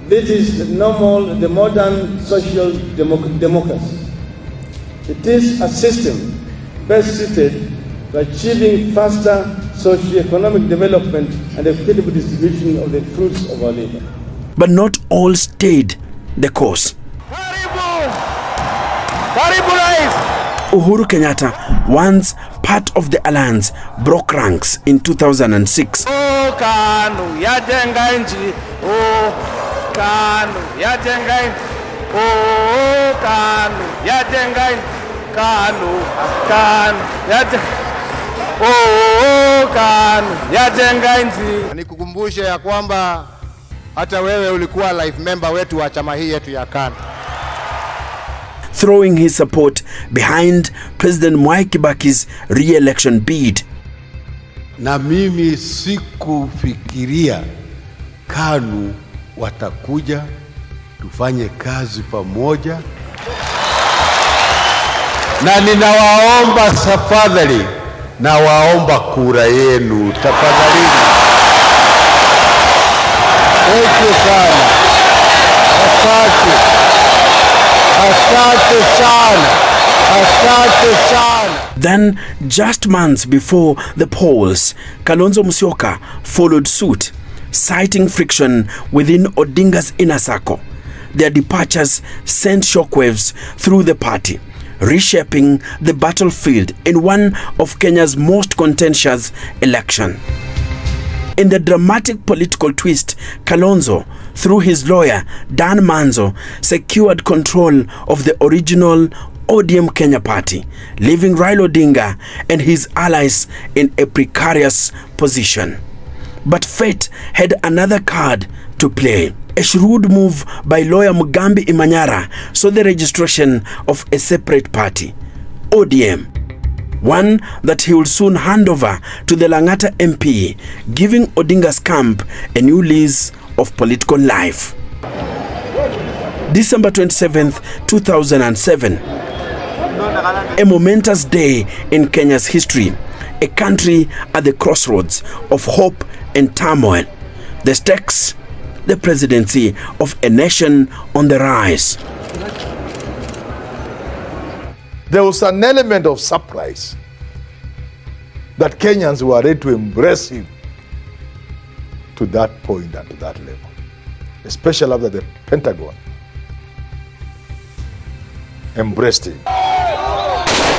This is the modern social democracy. It is a system best suited to achieving faster socio-economic development and equitable distribution of the fruits of our labor. But not all stayed the course. Uhuru Kenyatta, once part of the alliance, broke ranks in 2006. Nikukumbushe ya kwamba hata wewe ulikuwa life member wetu wa chama hii yetu ya KANU. Throwing his support behind President Mwai Kibaki's re-election bid. Na mimi sikufikiria KANU watakuja tufanye kazi pamoja, na ninawaomba tafadhali, nawaomba kura yenu tafadhali. Asante sana, asante sana, asante sana. Then, just months before the polls, Kalonzo Musyoka followed suit, citing friction within Odinga's inner circle. Their departures sent shockwaves through the party, reshaping the battlefield in one of Kenya's most contentious elections. In the dramatic political twist, Kalonzo, through his lawyer Dan Manzo, secured control of the original ODM Kenya party, leaving Raila Odinga and his allies in a precarious position. But fate had another card to play. A shrewd move by lawyer Mugambi Imanyara saw the registration of a separate party, ODM, one that he will soon hand over to the Langata MP, giving Odinga's camp a new lease of political life. December 27th, 2007, a momentous day in Kenya's history, a country at the crossroads of hope and turmoil. The stakes, the presidency of a nation on the rise. There was an element of surprise that Kenyans were ready to embrace him to that point and to that level, especially after the Pentagon embraced him.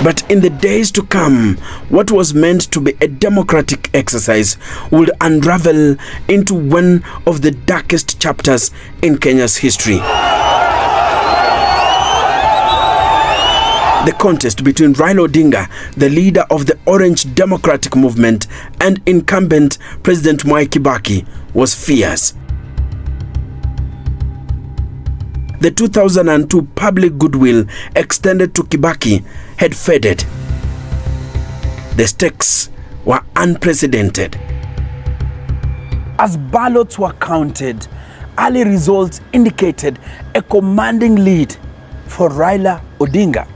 But in the days to come, what was meant to be a democratic exercise would unravel into one of the darkest chapters in Kenya's history. The contest between Raila Odinga, the leader of the Orange Democratic Movement, and incumbent President Mwai Kibaki was fierce. The 2002 public goodwill extended to Kibaki had faded. The stakes were unprecedented. As ballots were counted, early results indicated a commanding lead for Raila Odinga.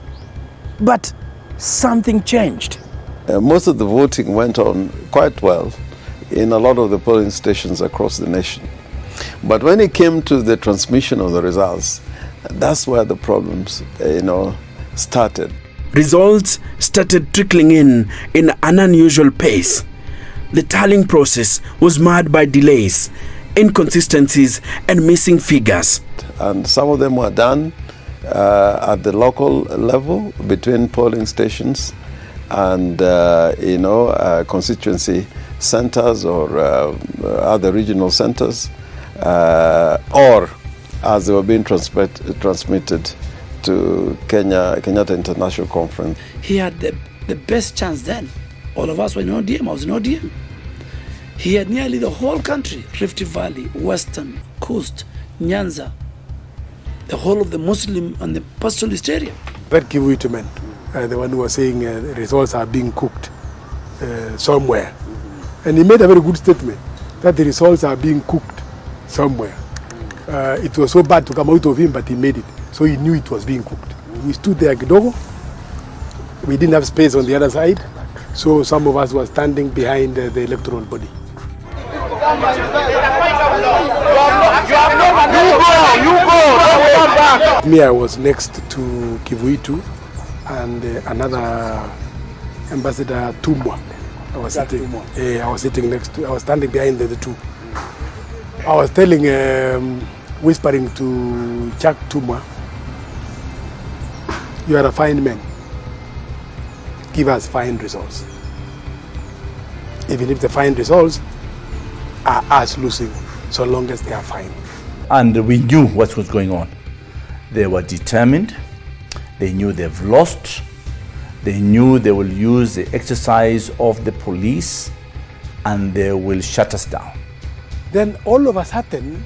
But something changed. Most of the voting went on quite well in a lot of the polling stations across the nation. But when it came to the transmission of the results, that's where the problems, started. Results started trickling in an unusual pace. The tallying process was marred by delays, inconsistencies, and missing figures. And some of them were done at the local level between polling stations and constituency centers or other regional centers, or as they were being transmitted to Kenyatta International Conference. He had the best chance then. All of us were in ODM. I was in ODM. He had nearly the whole country, Rift Valley, Western, Coast, Nyanza, the whole of the Muslim and the pastoralist area. That Kivuitu man, the one who was saying the results are being cooked somewhere. And he made a very good statement that the results are being cooked somewhere. It was so bad to come out of him, but he made it. So he knew it was being cooked. We stood there kidogo. We didn't have space on the other side. So some of us were standing behind the electoral body. Me, I was next to Kivuitu and another ambassador Tumwa. I was standing behind the two. I was whispering to Chuck Tumwa, "You are a fine man. Give us fine results. Even if the fine results are us losing, so long as they are fine." And we knew what was going on. They were determined. They knew they've lost. They knew they will use the exercise of the police and they will shut us down. Then all of a sudden,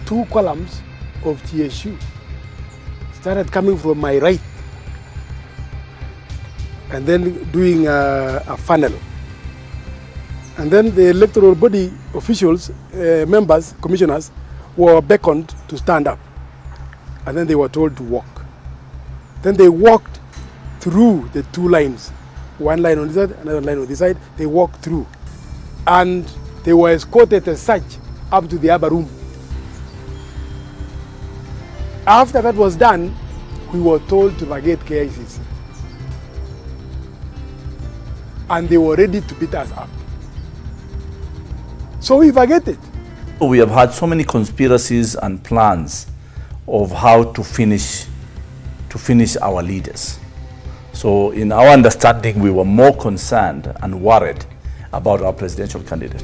2 columns of TSU started coming from my right and then doing a funnel. And then the electoral body officials, members, commissioners, were beckoned to stand up. and then they were told to walk. Then they walked through the two lines, one line on this side, another line on this side. They walked through, and they were escorted as such up to the upper room. After that was done, we were told to vacate KICC, and they were ready to beat us up. So we vacated. We have had so many conspiracies and plans of how to finish our leaders. So in our understanding, we were more concerned and worried about our presidential candidate.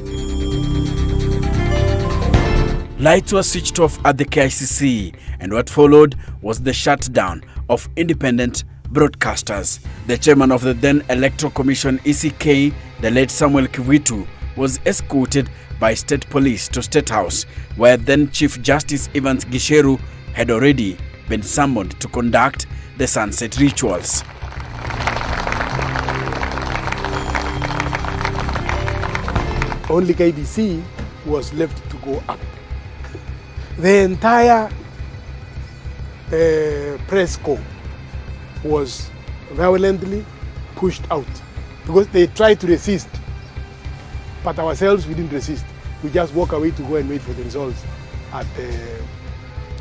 Lights were switched off at the KICC, and what followed was the shutdown of independent broadcasters. The chairman of the then Electoral Commission, ECK, the late Samuel Kivitu, was escorted by state police to State House, where then Chief Justice Evans Gisheru had already been summoned to conduct the sunset rituals. Only KBC was left to go up. The entire press corps was violently pushed out because they tried to resist. But ourselves, we didn't resist. We just walk away to go and wait for the results at the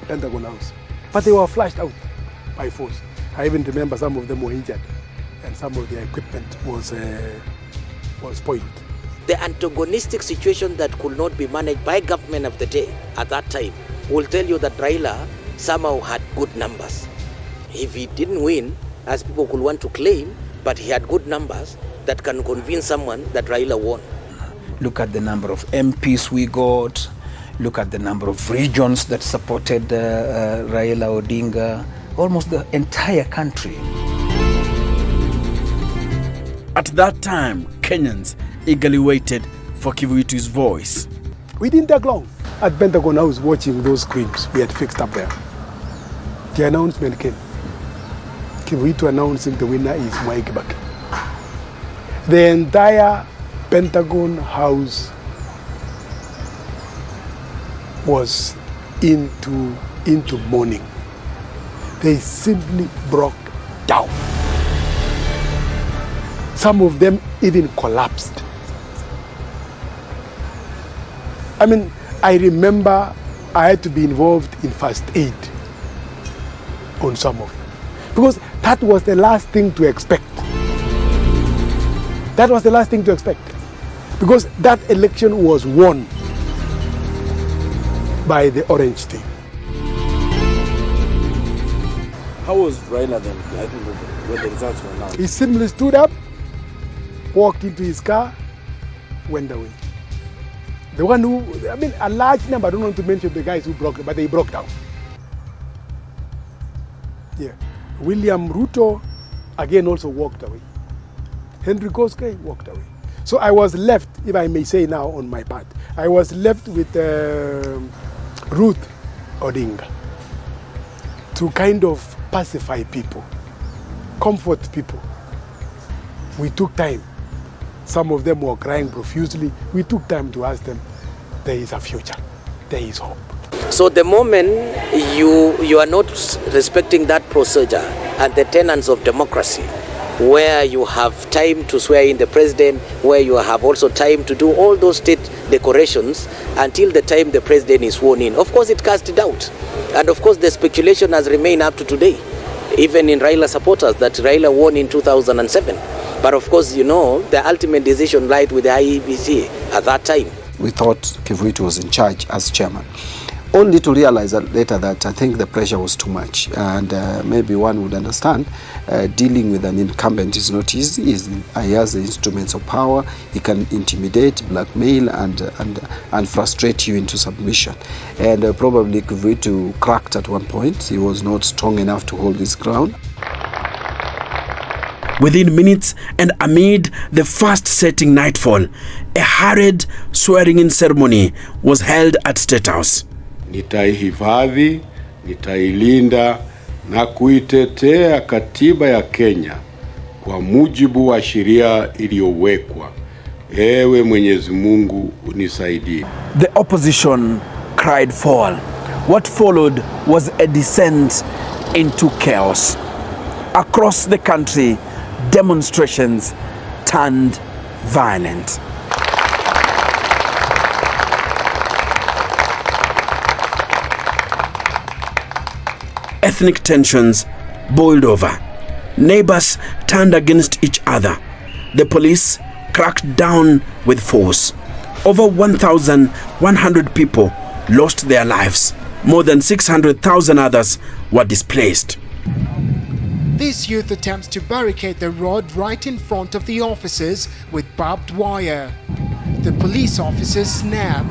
Pentagon House. But they were flushed out by force. I even remember some of them were injured and some of their equipment was spoiled. The antagonistic situation that could not be managed by government of the day at that time will tell you that Raila somehow had good numbers. If he didn't win, as people could want to claim, but he had good numbers that can convince someone that Raila won. Look at the number of MPs we got. Look at the number of regions that supported Raila Odinga. Almost the entire country. At that time, Kenyans eagerly waited for Kivitu's voice. We didn't take long. At Pentagon House, watching those screens we had fixed up there. The announcement came. Kivitu announcing the winner is Mwai Kibaki. The entire Pentagon House was into mourning. They simply broke down. Some of them even collapsed. I mean, I remember I had to be involved in first aid on some of them because that was the last thing to expect. That was the last thing to expect because that election was won by the orange team. How was Raila then, I think, when the results were announced? He simply stood up, walked into his car, went away. The one who, I mean, a large number, I don't want to mention the guys who broke, but they broke down. Yeah. William Ruto, again, also walked away. Henry Koske walked away. So I was left, if I may say now on my part, I was left with Ruth Odinga to kind of pacify people, comfort people. We took time. Some of them were crying profusely. We took time to ask them, there is a future, there is hope. So the moment you are not respecting that procedure and the tenets of democracy, where you have time to swear in the president, where you have also time to do all those state decorations until the time the president is sworn in, of course it casts doubt. And of course the speculation has remained up to today, even in Raila supporters, that Raila won in 2007. But of course, you know, the ultimate decision lied with the IEBC at that time. We thought Kivitu was in charge as chairman, only to realize that later that I think the pressure was too much, and maybe one would understand dealing with an incumbent is not easy. He has the instruments of power. He can intimidate, blackmail, and frustrate you into submission. And probably Kivitu cracked at one point. He was not strong enough to hold his ground. Within minutes and amid the fast-setting nightfall, a hurried swearing-in ceremony was held at State House. Nitaihifadhi, nitailinda na kuitetea katiba ya Kenya kwa mujibu wa sheria iliyowekwa. Ewe Mwenyezi Mungu unisaidie. The opposition cried foul, What followed was a descent into chaos. Across the country, demonstrations turned violent. Ethnic tensions boiled over. Neighbors turned against each other. The police cracked down with force. Over 1,100 people lost their lives. More than 600,000 others were displaced. This youth attempts to barricade the road right in front of the officers with barbed wire. The police officers snap.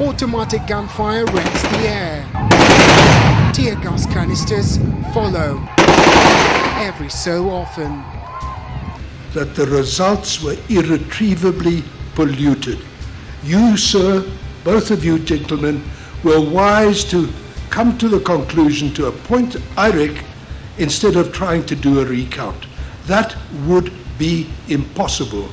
Automatic gunfire rends the air. Tear gas canisters follow. Every so often. That the results were irretrievably polluted. You, sir, both of you gentlemen, were wise to come to the conclusion to appoint IREC instead of trying to do a recount. That would be impossible.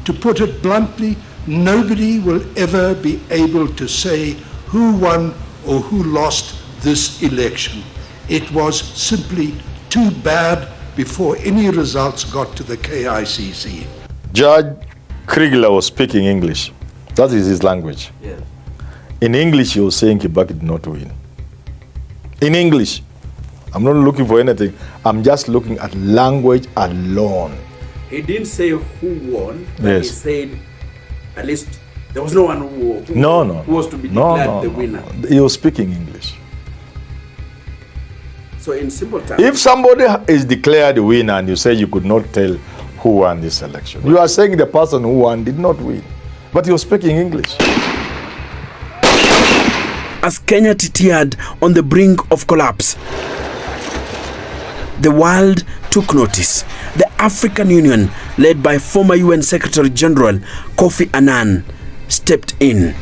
To put it bluntly, nobody will ever be able to say who won or who lost this election. It was simply too bad before any results got to the KICC. Judge Kriegler was speaking English. That is his language. Yeah. In English, he was saying Kibaki did not win. In English. I'm not looking for anything. I'm just looking at language alone. He didn't say who won, but Yes. he said at least there was no one who No. was to be declared the winner. He was speaking English. So in simple terms, If somebody is declared a winner and you say you could not tell who won this election, you are saying the person who won did not win. But he was speaking English. as Kenya teetered on the brink of collapse, the world took notice. The African Union, led by former UN Secretary General Kofi Annan, stepped in.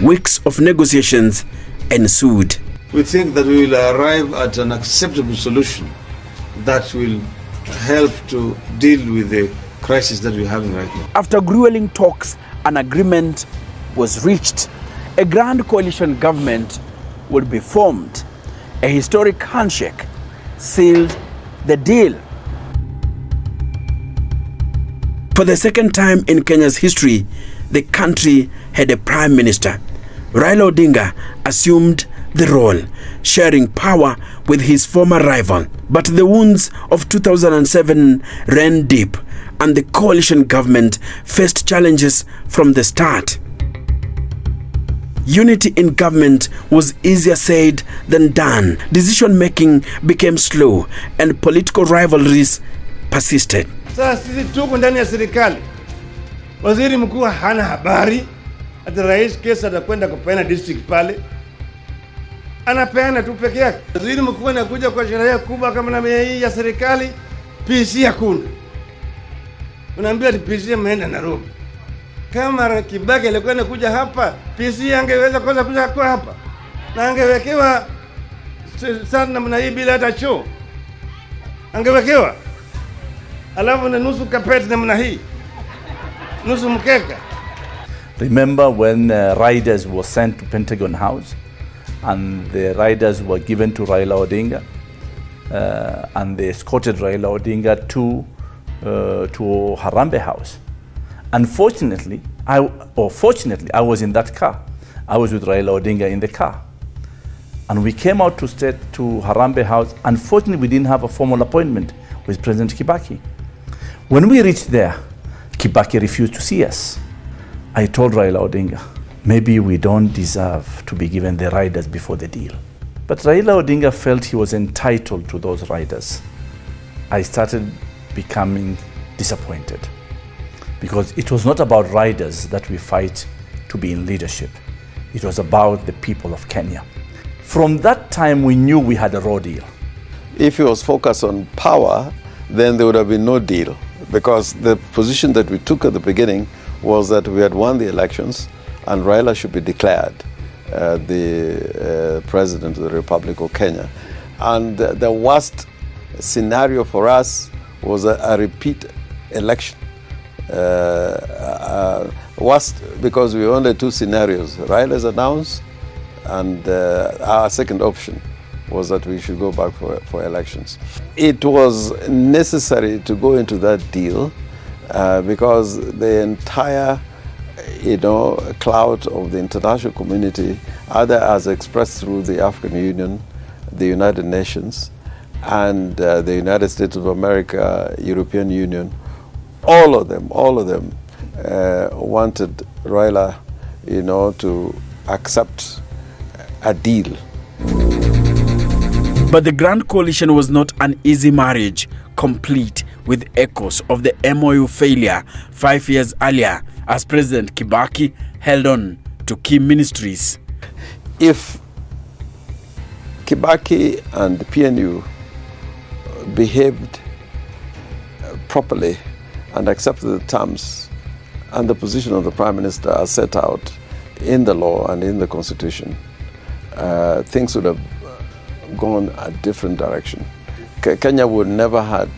Weeks of negotiations ensued. We think that we will arrive at an acceptable solution that will help to deal with the crisis that we're having right now. After grueling talks, an agreement was reached. A grand coalition government would be formed. A historic handshake sealed the deal. For the second time in Kenya's history, the country had a prime minister. Raila Odinga assumed the role, sharing power with his former rival. But the wounds of 2007 ran deep, and the coalition government faced challenges from the start. Unity in government was easier said than done. Decision-making became slow, and political rivalries persisted. Sasa sisi tuko ndani ya serikali. Waziri mkuu hana habari ati rais kesa atakwenda kupeana district pale. Anapeana tu peke yake. Waziri mkuu anakuja kwa sherehe kubwa kama na hii ya serikali, PC hakuna. Unaambia PC ameenda Nairobi. Kama Kibaki alikuwa anakuja hapa, PC angeweza kwanza kuja kwa hapa. Na angewekewa sana namna hii bila hata choo. Angewekewa. Alafu na nusu kapeti namna hii. Nusu mkeka. Remember when riders were sent to Pentagon House and the riders were given to Raila Odinga and they escorted Raila Odinga to Harambee House. Unfortunately, fortunately, I was in that car. I was with Raila Odinga in the car. And we came out to Harambee House. Unfortunately, we didn't have a formal appointment with President Kibaki. When we reached there, Kibaki refused to see us. I told Raila Odinga, maybe we don't deserve to be given the riders before the deal. But Raila Odinga felt he was entitled to those riders. I started becoming disappointed because it was not about riders that we fight to be in leadership. It was about the people of Kenya. From that time, we knew we had a raw deal. If he was focused on power, then there would have been no deal, because the position that we took at the beginning was that we had won the elections and Raila should be declared the President of the Republic of Kenya. And the worst scenario for us was a repeat election Worst, because we only two scenarios. Raila's announced, and our second option was that we should go back for elections. It was necessary to go into that deal because the entire, clout of the international community, either as expressed through the African Union, the United Nations, and the United States of America, European Union, all of them wanted Raila, to accept a deal. But the Grand Coalition was not an easy marriage, complete with echoes of the MOU failure 5 years earlier as President Kibaki held on to key ministries. If Kibaki and PNU behaved properly and accepted the terms and the position of the Prime Minister as set out in the law and in the Constitution, things would have gone a different direction. Kenya would never had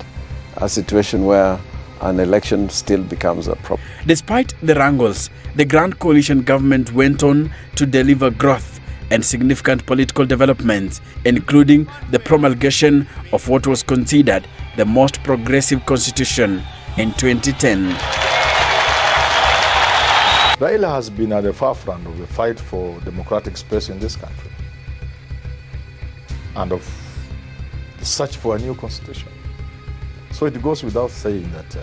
a situation where an election still becomes a problem. Despite the wrangles, the Grand Coalition government went on to deliver growth and significant political developments, including the promulgation of what was considered the most progressive constitution in 2010. Raila has been at the forefront of the fight for democratic space in this country and of the search for a new constitution. So it goes without saying that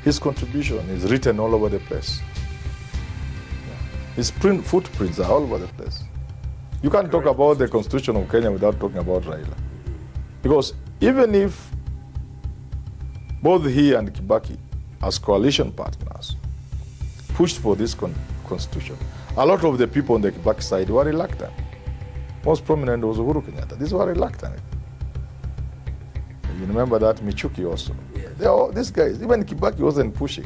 his contribution is written all over the place. His footprints are all over the place. You can't talk about the constitution of Kenya without talking about Raila. Because even if both he and Kibaki, as coalition partners, pushed for this constitution, a lot of the people on the Kibaki side were reluctant. Most prominent was Uhuru Kenyatta. These were reluctant. You remember that Michuki also. These guys, even Kibaki wasn't pushing.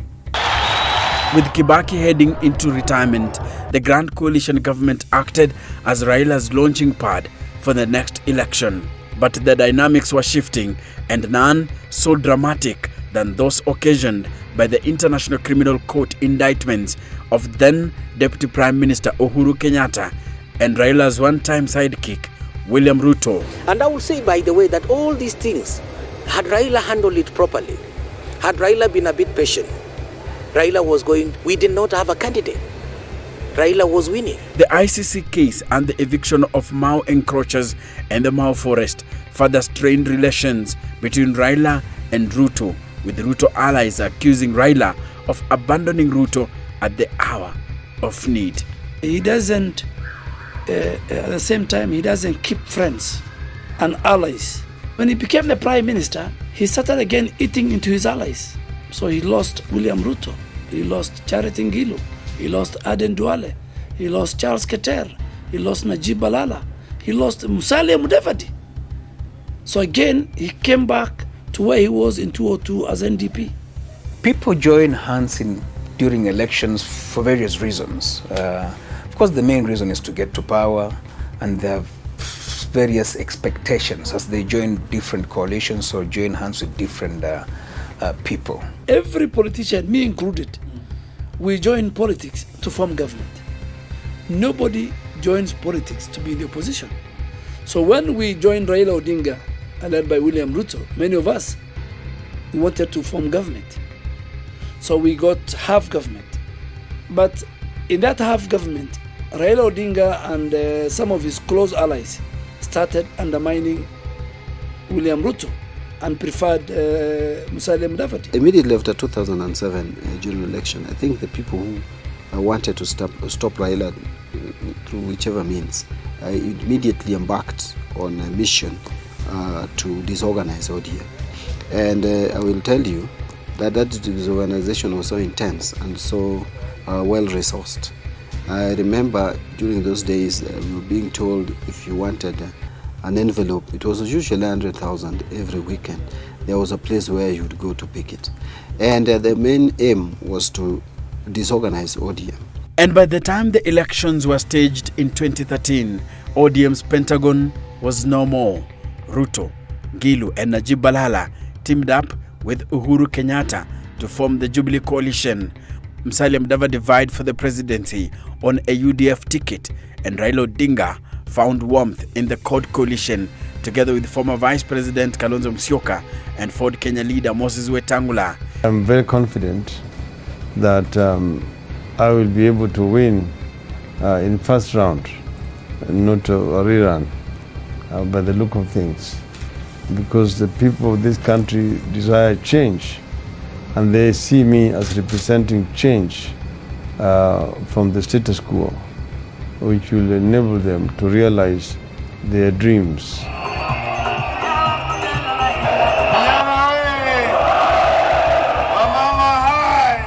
With Kibaki heading into retirement, the Grand Coalition government acted as Raila's launching pad for the next election. But the dynamics were shifting, and none so dramatic than those occasioned by the International Criminal Court indictments of then Deputy Prime Minister Uhuru Kenyatta and Raila's one-time sidekick, William Ruto. And I will say, by the way, that all these things, had Raila handled it properly, had Raila been a bit patient, we did not have a candidate. Raila was winning. The ICC case and the eviction of Mau encroachers and the Mau forest further strained relations between Raila and Ruto, with Ruto allies accusing Raila of abandoning Ruto at the hour of need. He doesn't, at the same time, he doesn't keep friends and allies. When he became the Prime Minister, he started again eating into his allies. So he lost William Ruto, he lost Charity Ngilu, he lost Aden Duale, he lost Charles Keter, he lost Najib Balala, he lost Musalia Mudavadi. So again, he came back to where he was in 2002 as NDP. People join hands during elections for various reasons. Of course, the main reason is to get to power, and there are various expectations as they join different coalitions or join hands with different people. Every politician, me included, we join politics to form government. Nobody joins politics to be in the opposition. So when we joined Raila Odinga, led by William Ruto, many of us, we wanted to form government. So we got half government. But in that half government, Raila Odinga and some of his close allies started undermining William Ruto and preferred Musalia Mudavadi. Immediately after 2007 general election, I think the people who wanted to stop Raila through whichever means immediately embarked on a mission to disorganize ODM. And I will tell you that disorganization was so intense and so well-resourced. I remember during those days we were being told if you wanted an envelope, it was usually 100,000 every weekend. There was a place where you would go to pick it. And the main aim was to disorganize ODM. And by the time the elections were staged in 2013, ODM's Pentagon was no more. Ruto, Ngilu and Najib Balala teamed up with Uhuru Kenyatta to form the Jubilee Coalition. Musalia Mudavadi vied for the presidency on a UDF ticket, and Raila Odinga found warmth in the CORD coalition together with former Vice President Kalonzo Musyoka and Ford Kenya leader Moses Wetangula. I'm very confident that I will be able to win in first round, not a rerun by the look of things, because the people of this country desire change, and they see me as representing change from the status quo, which will enable them to realize their dreams.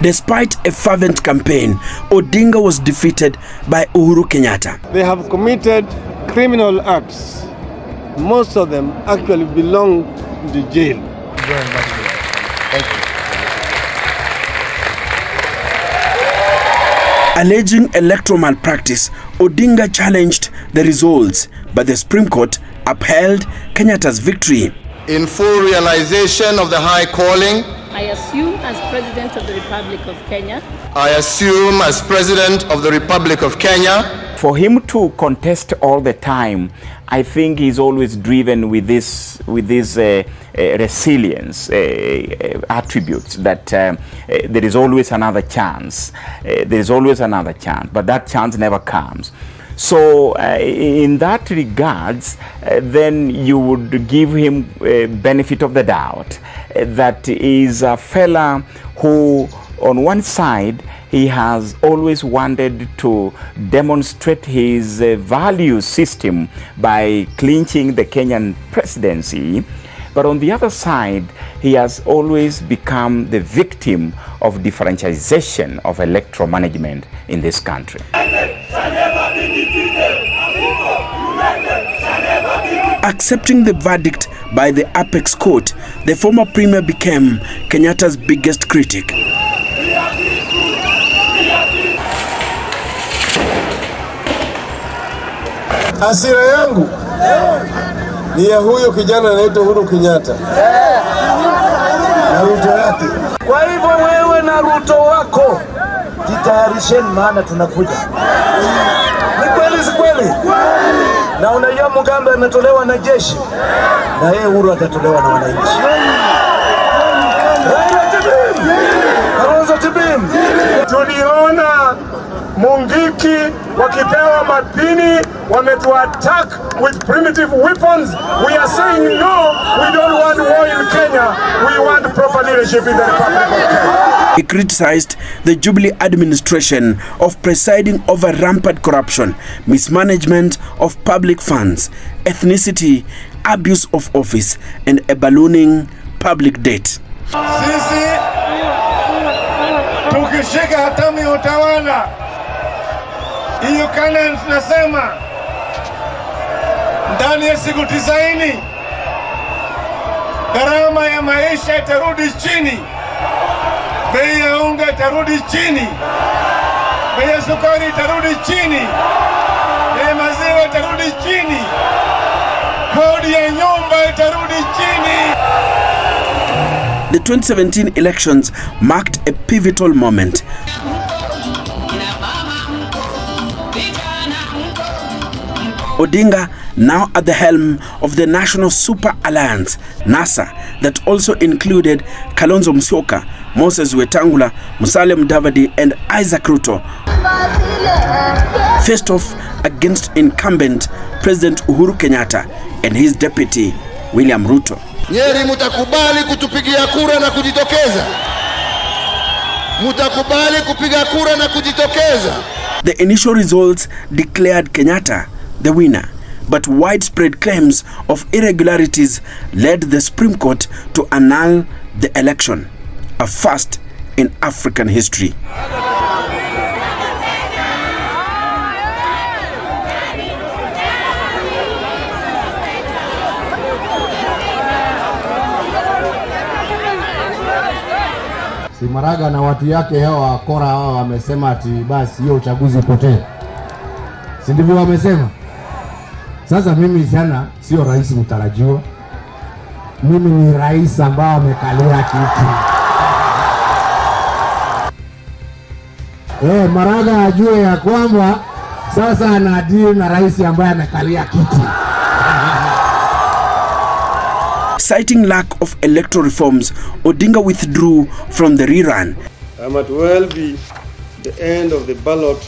Despite a fervent campaign, Odinga was defeated by Uhuru Kenyatta. They have committed criminal acts. Most of them actually belong to jail. Very much. Thank you. Alleging electoral malpractice, Odinga challenged the results, but the Supreme Court upheld Kenyatta's victory. In full realization of the high calling, I assume as President of the Republic of Kenya. I assume as President of the Republic of Kenya. For him to contest all the time, I think he's always driven with this resilience attributes that there is always another chance. There is always another chance, but that chance never comes. So in that regards, then you would give him benefit of the doubt. That is a fella who, on one side, he has always wanted to demonstrate his value system by clinching the Kenyan presidency. But on the other side, he has always become the victim of differentialization of electoral management in this country. Accepting the verdict by the apex court, the former premier became Kenyatta's biggest critic. Hasira yangu ni ya huyo kijana anaitwa Uhuru Kenyatta na Ruto yake. Kwa hivyo wewe na Ruto wako jitayarisheni, maana tunakuja. Ni kweli, si kweli? Na unajua Mugambe ametolewa na jeshi, na yeye Uhuru atatolewa na wananchi. Tuliona Mungiki wakipewa mapini, wametuattack with primitive weapons. We are saying no, we don't want war in Kenya. We want proper leadership in the Republic of Kenya. He criticized the Jubilee administration of presiding over rampant corruption, mismanagement of public funds, ethnicity, abuse of office, and a ballooning public debt. Sisi tukishika hatamu ya utawala, hiyo kana tunasema ndani ya siku 90 gharama ya maisha itarudi chini, bei ya unga itarudi chini, bei ya sukari itarudi chini, bei ya maziwa itarudi chini, kodi ya nyumba itarudi chini. The 2017 elections marked a pivotal moment. Odinga, now at the helm of the National Super Alliance, NASA, that also included Kalonzo Musyoka, Moses Wetangula, Musalia Mudavadi, and Isaac Ruto, faced off against incumbent President Uhuru Kenyatta and his deputy William Ruto. Nyeri, mutakubali kutupigia kura na kujitokeza? Mutakubali kupiga kura na kujitokeza? The initial results declared Kenyatta the winner, but widespread claims of irregularities led the Supreme Court to annul the election, a first in African history. Maraga na watu yake hao wakora hao wamesema ati basi hiyo uchaguzi upotee. Si ndivyo wamesema? Sasa mimi sana sio rais mtarajiwa. Mimi ni rais ambao amekalia kiti. Maraga ajue ya kwamba sasa anadeal na rais ambaye amekalia kiti. Citing lack of electoral reforms, Odinga withdrew from the rerun. I might well be the end of the ballot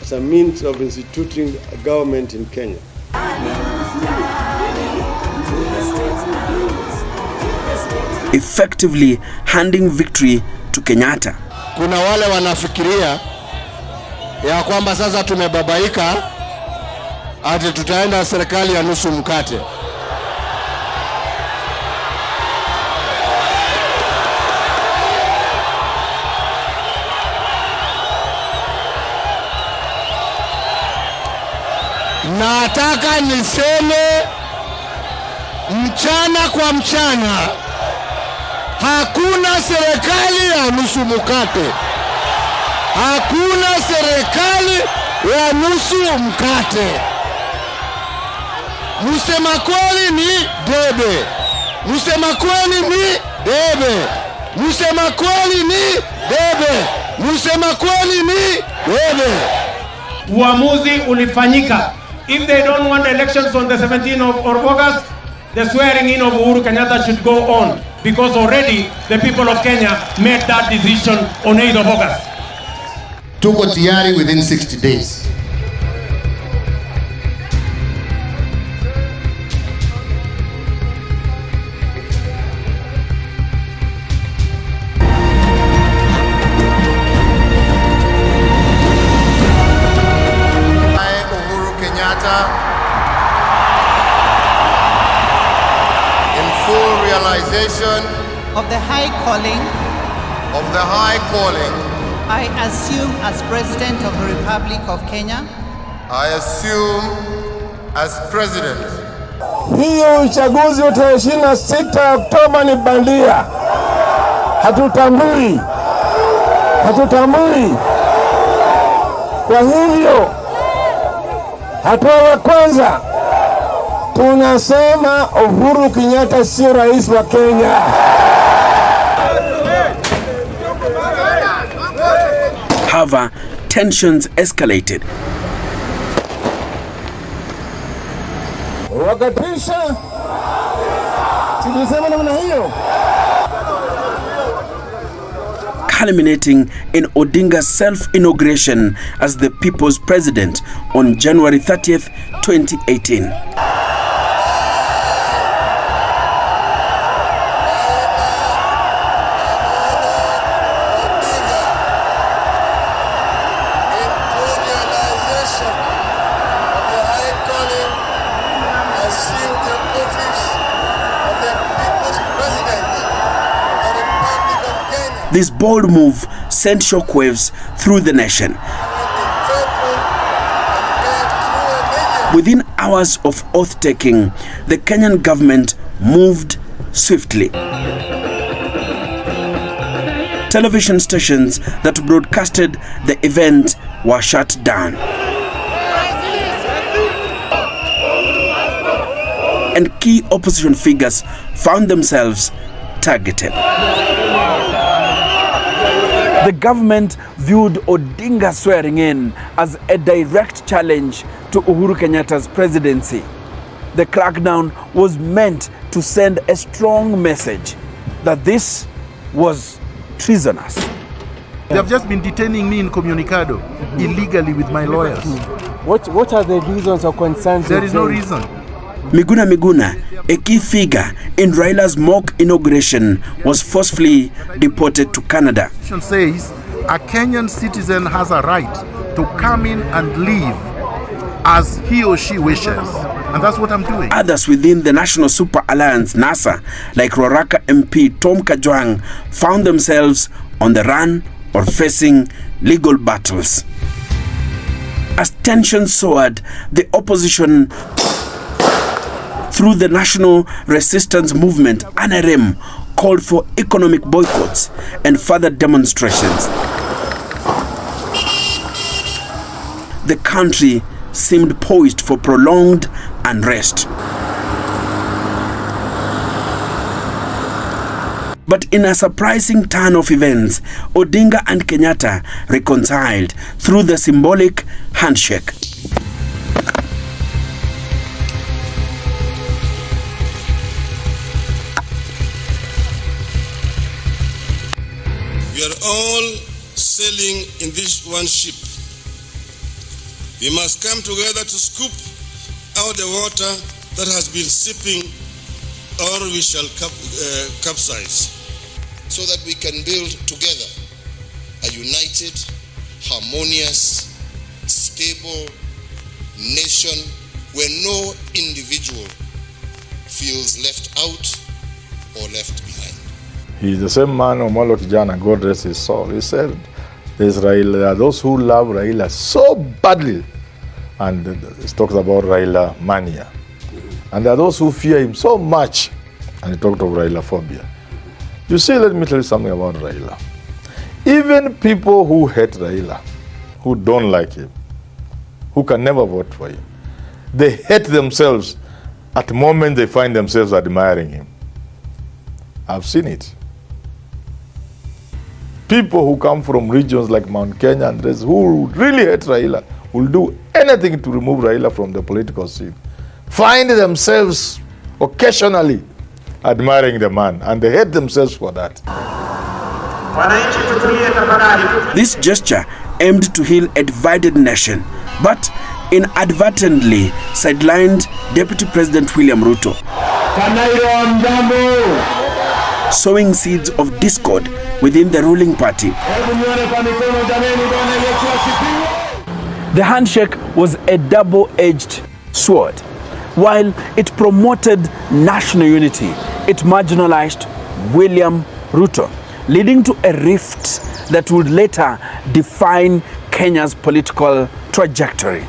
as a means of instituting a government in Kenya. Effectively handing victory to Kenyatta. Kuna wale wanafikiria ya kwamba sasa tumebabaika ati tutaenda serikali ya nusu mkate. Nataka niseme mchana kwa mchana, hakuna serikali ya nusu mkate. Hakuna serikali ya nusu mkate. Musema kweli ni debe. Musema kweli ni debe. Musema kweli ni debe. Musema kweli ni debe. Uamuzi ulifanyika. If they don't want elections on the 17th of August, the swearing in of Uhuru Kenyatta should go on, because already the people of Kenya made that decision on 8th of August. Tuko tayari within 60 days. Uhuru Kenyatta, in full realization of the high calling I assume as President of the Republic of Kenya. I assume as President. Hiyo uchaguzi wa tarehe 26 Oktoba ni bandia. Hatutambui. Kwa hivyo, hatua ya kwanza, tunasema Uhuru Kenyatta sio rais wa Kenya. However, tensions escalated. Wakatisha. Tulisema namna hiyo. Culminating in Odinga's self-inauguration as the people's president on January 30th, 2018. This bold move sent shockwaves through the nation. Within hours of oath-taking, the Kenyan government moved swiftly. Television stations that broadcasted the event were shut down. And key opposition figures found themselves targeted. The government viewed Odinga's swearing in as a direct challenge to Uhuru Kenyatta's presidency. The crackdown was meant to send a strong message that this was treasonous. They have just been detaining me in Comunicado illegally with my lawyers. What are the reasons or concerns? There is no reason. Miguna, a key figure in Raila's mock inauguration, was forcefully deported to Canada. The Constitution says a Kenyan citizen has a right to come in and leave as he or she wishes. And that's what I'm doing. Others within the National Super Alliance, NASA, like Roraka MP Tom Kajwang, found themselves on the run or facing legal battles. As tensions soared, the opposition through the National Resistance Movement, NRM, called for economic boycotts and further demonstrations. The country seemed poised for prolonged unrest. But in a surprising turn of events, Odinga and Kenyatta reconciled through the symbolic handshake. We are all sailing in this one ship. We must come together to scoop out the water that has been sipping, or we shall capsize, so that we can build together a united, harmonious, stable nation where no individual feels left out or left behind. He's the same man, Omolo Kijana, God rest his soul. He said, there are those who love Raila so badly, and he talks about Raila mania. And there are those who fear him so much, and he talked of Raila phobia. You see, let me tell you something about Raila. Even people who hate Raila, who don't like him, who can never vote for him, they hate themselves at the moment they find themselves admiring him. I've seen it. People who come from regions like Mount Kenya and others who really hate Raila will do anything to remove Raila from the political scene. Find themselves occasionally admiring the man, and they hate themselves for that. This gesture aimed to heal a divided nation, but inadvertently sidelined Deputy President William Ruto, sowing seeds of discord within the ruling party. The handshake was a double-edged sword. While it promoted national unity, it marginalized William Ruto, leading to a rift that would later define Kenya's political trajectory.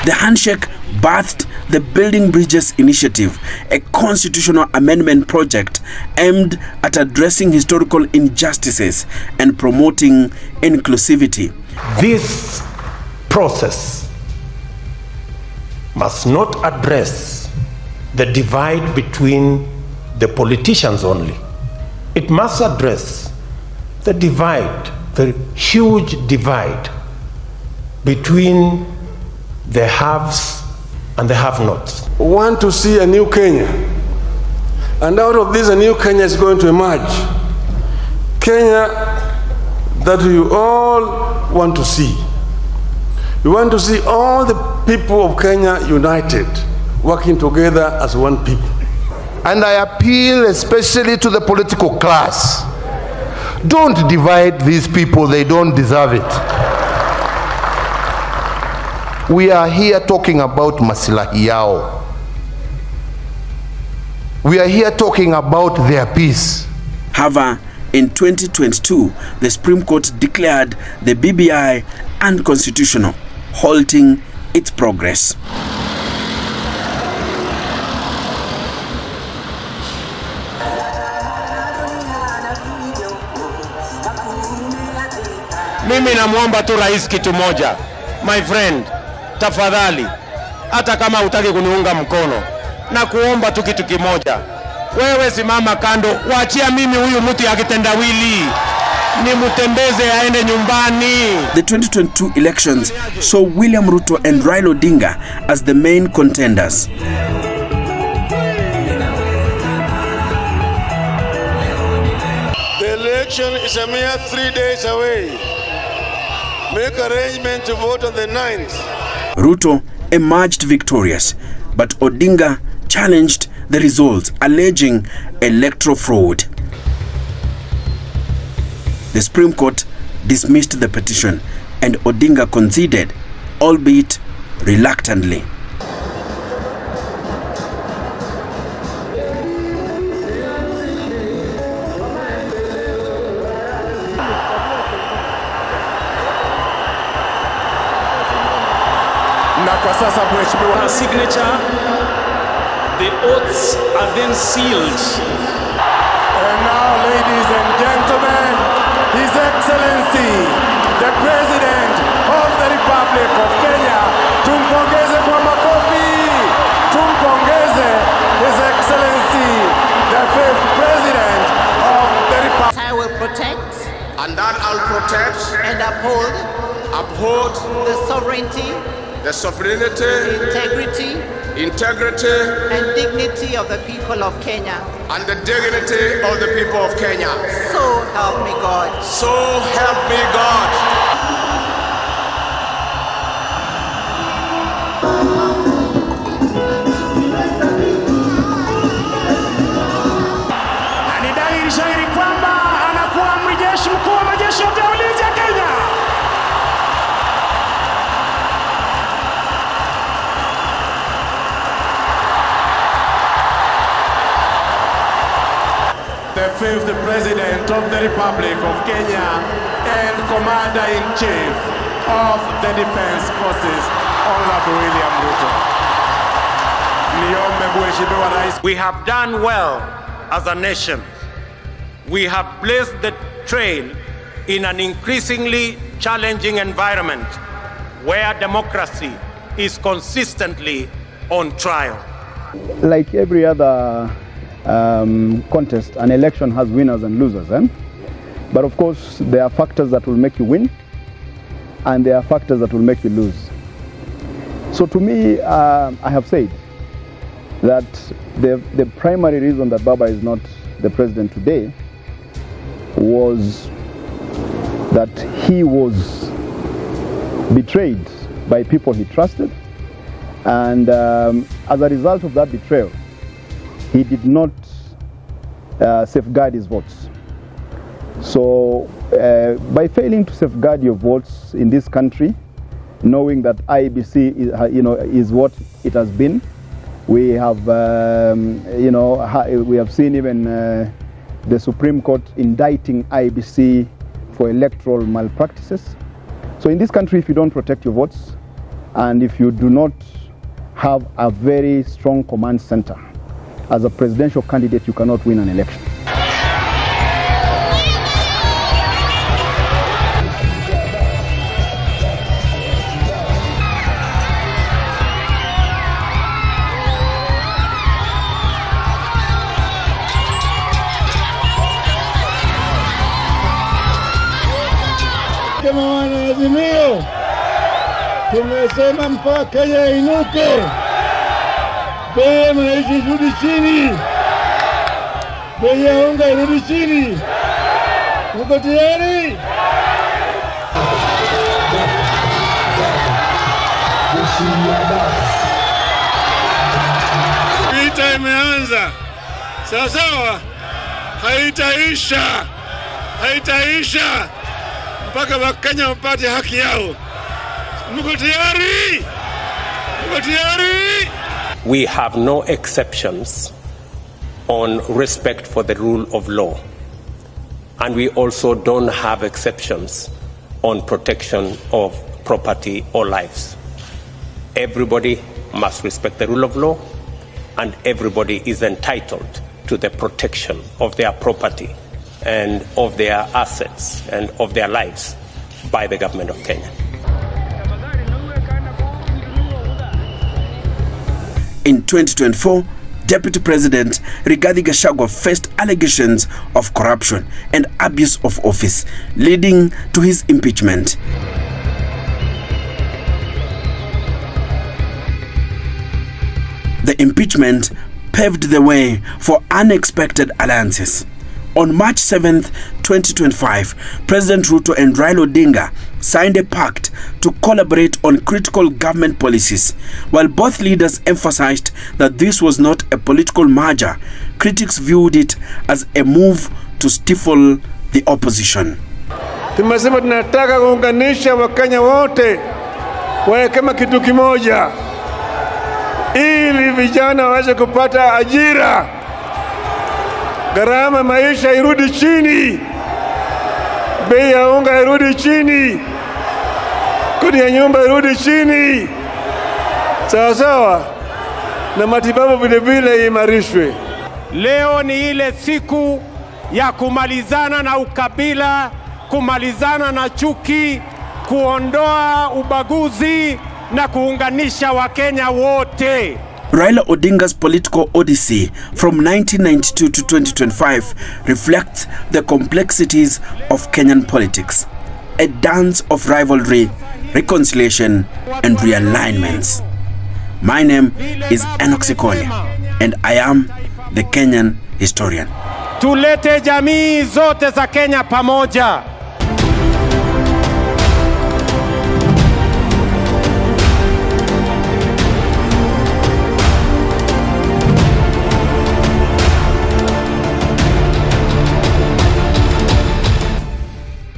The handshake birthed the Building Bridges Initiative, a constitutional amendment project aimed at addressing historical injustices and promoting inclusivity. This process must not address the divide between the politicians only. It must address the divide, the huge divide between the haves and the have-nots. Want to see a new Kenya, and out of this a new Kenya is going to emerge. Kenya that we all want to see. We want to see all the people of Kenya united, working together as one people. And I appeal especially to the political class. Don't divide these people, they don't deserve it. We are here talking about masilahi yao. We are here talking about their peace. However, in 2022, the Supreme Court declared the BBI unconstitutional, halting its progress. Mimi namwomba tu rais kitu moja. My friend, tafadhali, hata kama hutaki kuniunga mkono, na kuomba tu kitu kimoja. Wewe simama kando, waachia mimi huyu mtu akitendawili. Nimutembeze aende nyumbani. The 2022 elections saw William Ruto and Raila Odinga as the main contenders. The election is a mere 3 days away. Make arrangements to vote on the 9th. Ruto emerged victorious, but Odinga challenged the results, alleging electoral fraud. The Supreme Court dismissed the petition, and Odinga conceded, albeit reluctantly. Na kwa sasa mheshimiwa signature, the oaths are then sealed. And now, ladies and gentlemen, His Excellency, the President of the Republic of Kenya, tumpongeze kwa makofi. sovereignty, the sovereignty, integrity, and dignity of the people of Kenya. and the dignity of the people of Kenya. So help me God. So help me God. Na ni dhahiri shahiri kwamba anakuwa amiri jeshi mkuu wa majeshi yote ya ulinzi ya Kenya. The fifth President of the Republic of Kenya and Commander-in-Chief of the Defense Forces, Honorable William Ruto. Niombe Mheshimiwa Rais. We have done well as a nation. We have placed the train in an increasingly challenging environment where democracy is consistently on trial. Like every other contest, an election has winners and losers. But of course, there are factors that will make you win, and there are factors that will make you lose. So to me, I have said that the primary reason that Baba is not the president today was that he was betrayed by people he trusted, and as a result of that betrayal, he did not safeguard his votes. So by failing to safeguard your votes in this country, knowing that IEBC is what it has been, we have we have seen even the Supreme Court indicting IEBC for electoral malpractices. So in this country, if you don't protect your votes, and if you do not have a very strong command center, as a presidential candidate, you cannot win an election. Kama wana Azimio, tumesema mpaka Kenya inuke. Bei ya maisha irudi chini. Bei ya unga irudi chini. Mko tayari? Vita imeanza. Sawa sawa. Haitaisha. Haitaisha. Mpaka Wakenya wapate haki yao. Mko tayari? Mko tayari? We have no exceptions on respect for the rule of law. And we also don't have exceptions on protection of property or lives. Everybody must respect the rule of law, and everybody is entitled to the protection of their property and of their assets and of their lives by the government of Kenya. In 2024, Deputy President Rigathi Gachagua faced allegations of corruption and abuse of office, leading to his impeachment. The impeachment paved the way for unexpected alliances. On March 7th, 2025, President Ruto and Raila Odinga signed a pact to collaborate on critical government policies. While both leaders emphasized that this was not a political merger, critics viewed it as a move to stifle the opposition. Tumesema tunataka kuunganisha Wakenya wote wawe kama kitu kimoja, ili vijana waweze kupata ajira, gharama maisha irudi chini, bei ya unga irudi chini, kodi ya nyumba irudi chini, sawa sawa, na matibabu vile vile imarishwe. Leo ni ile siku ya kumalizana na ukabila, kumalizana na chuki, kuondoa ubaguzi na kuunganisha Wakenya wote. Raila Odinga's political odyssey from 1992 to 2025 reflects the complexities of Kenyan politics. A dance of rivalry, reconciliation, and realignments. My name is Enoch Sikole, and I am the Kenyan historian. Tulete jamii zote za Kenya pamoja.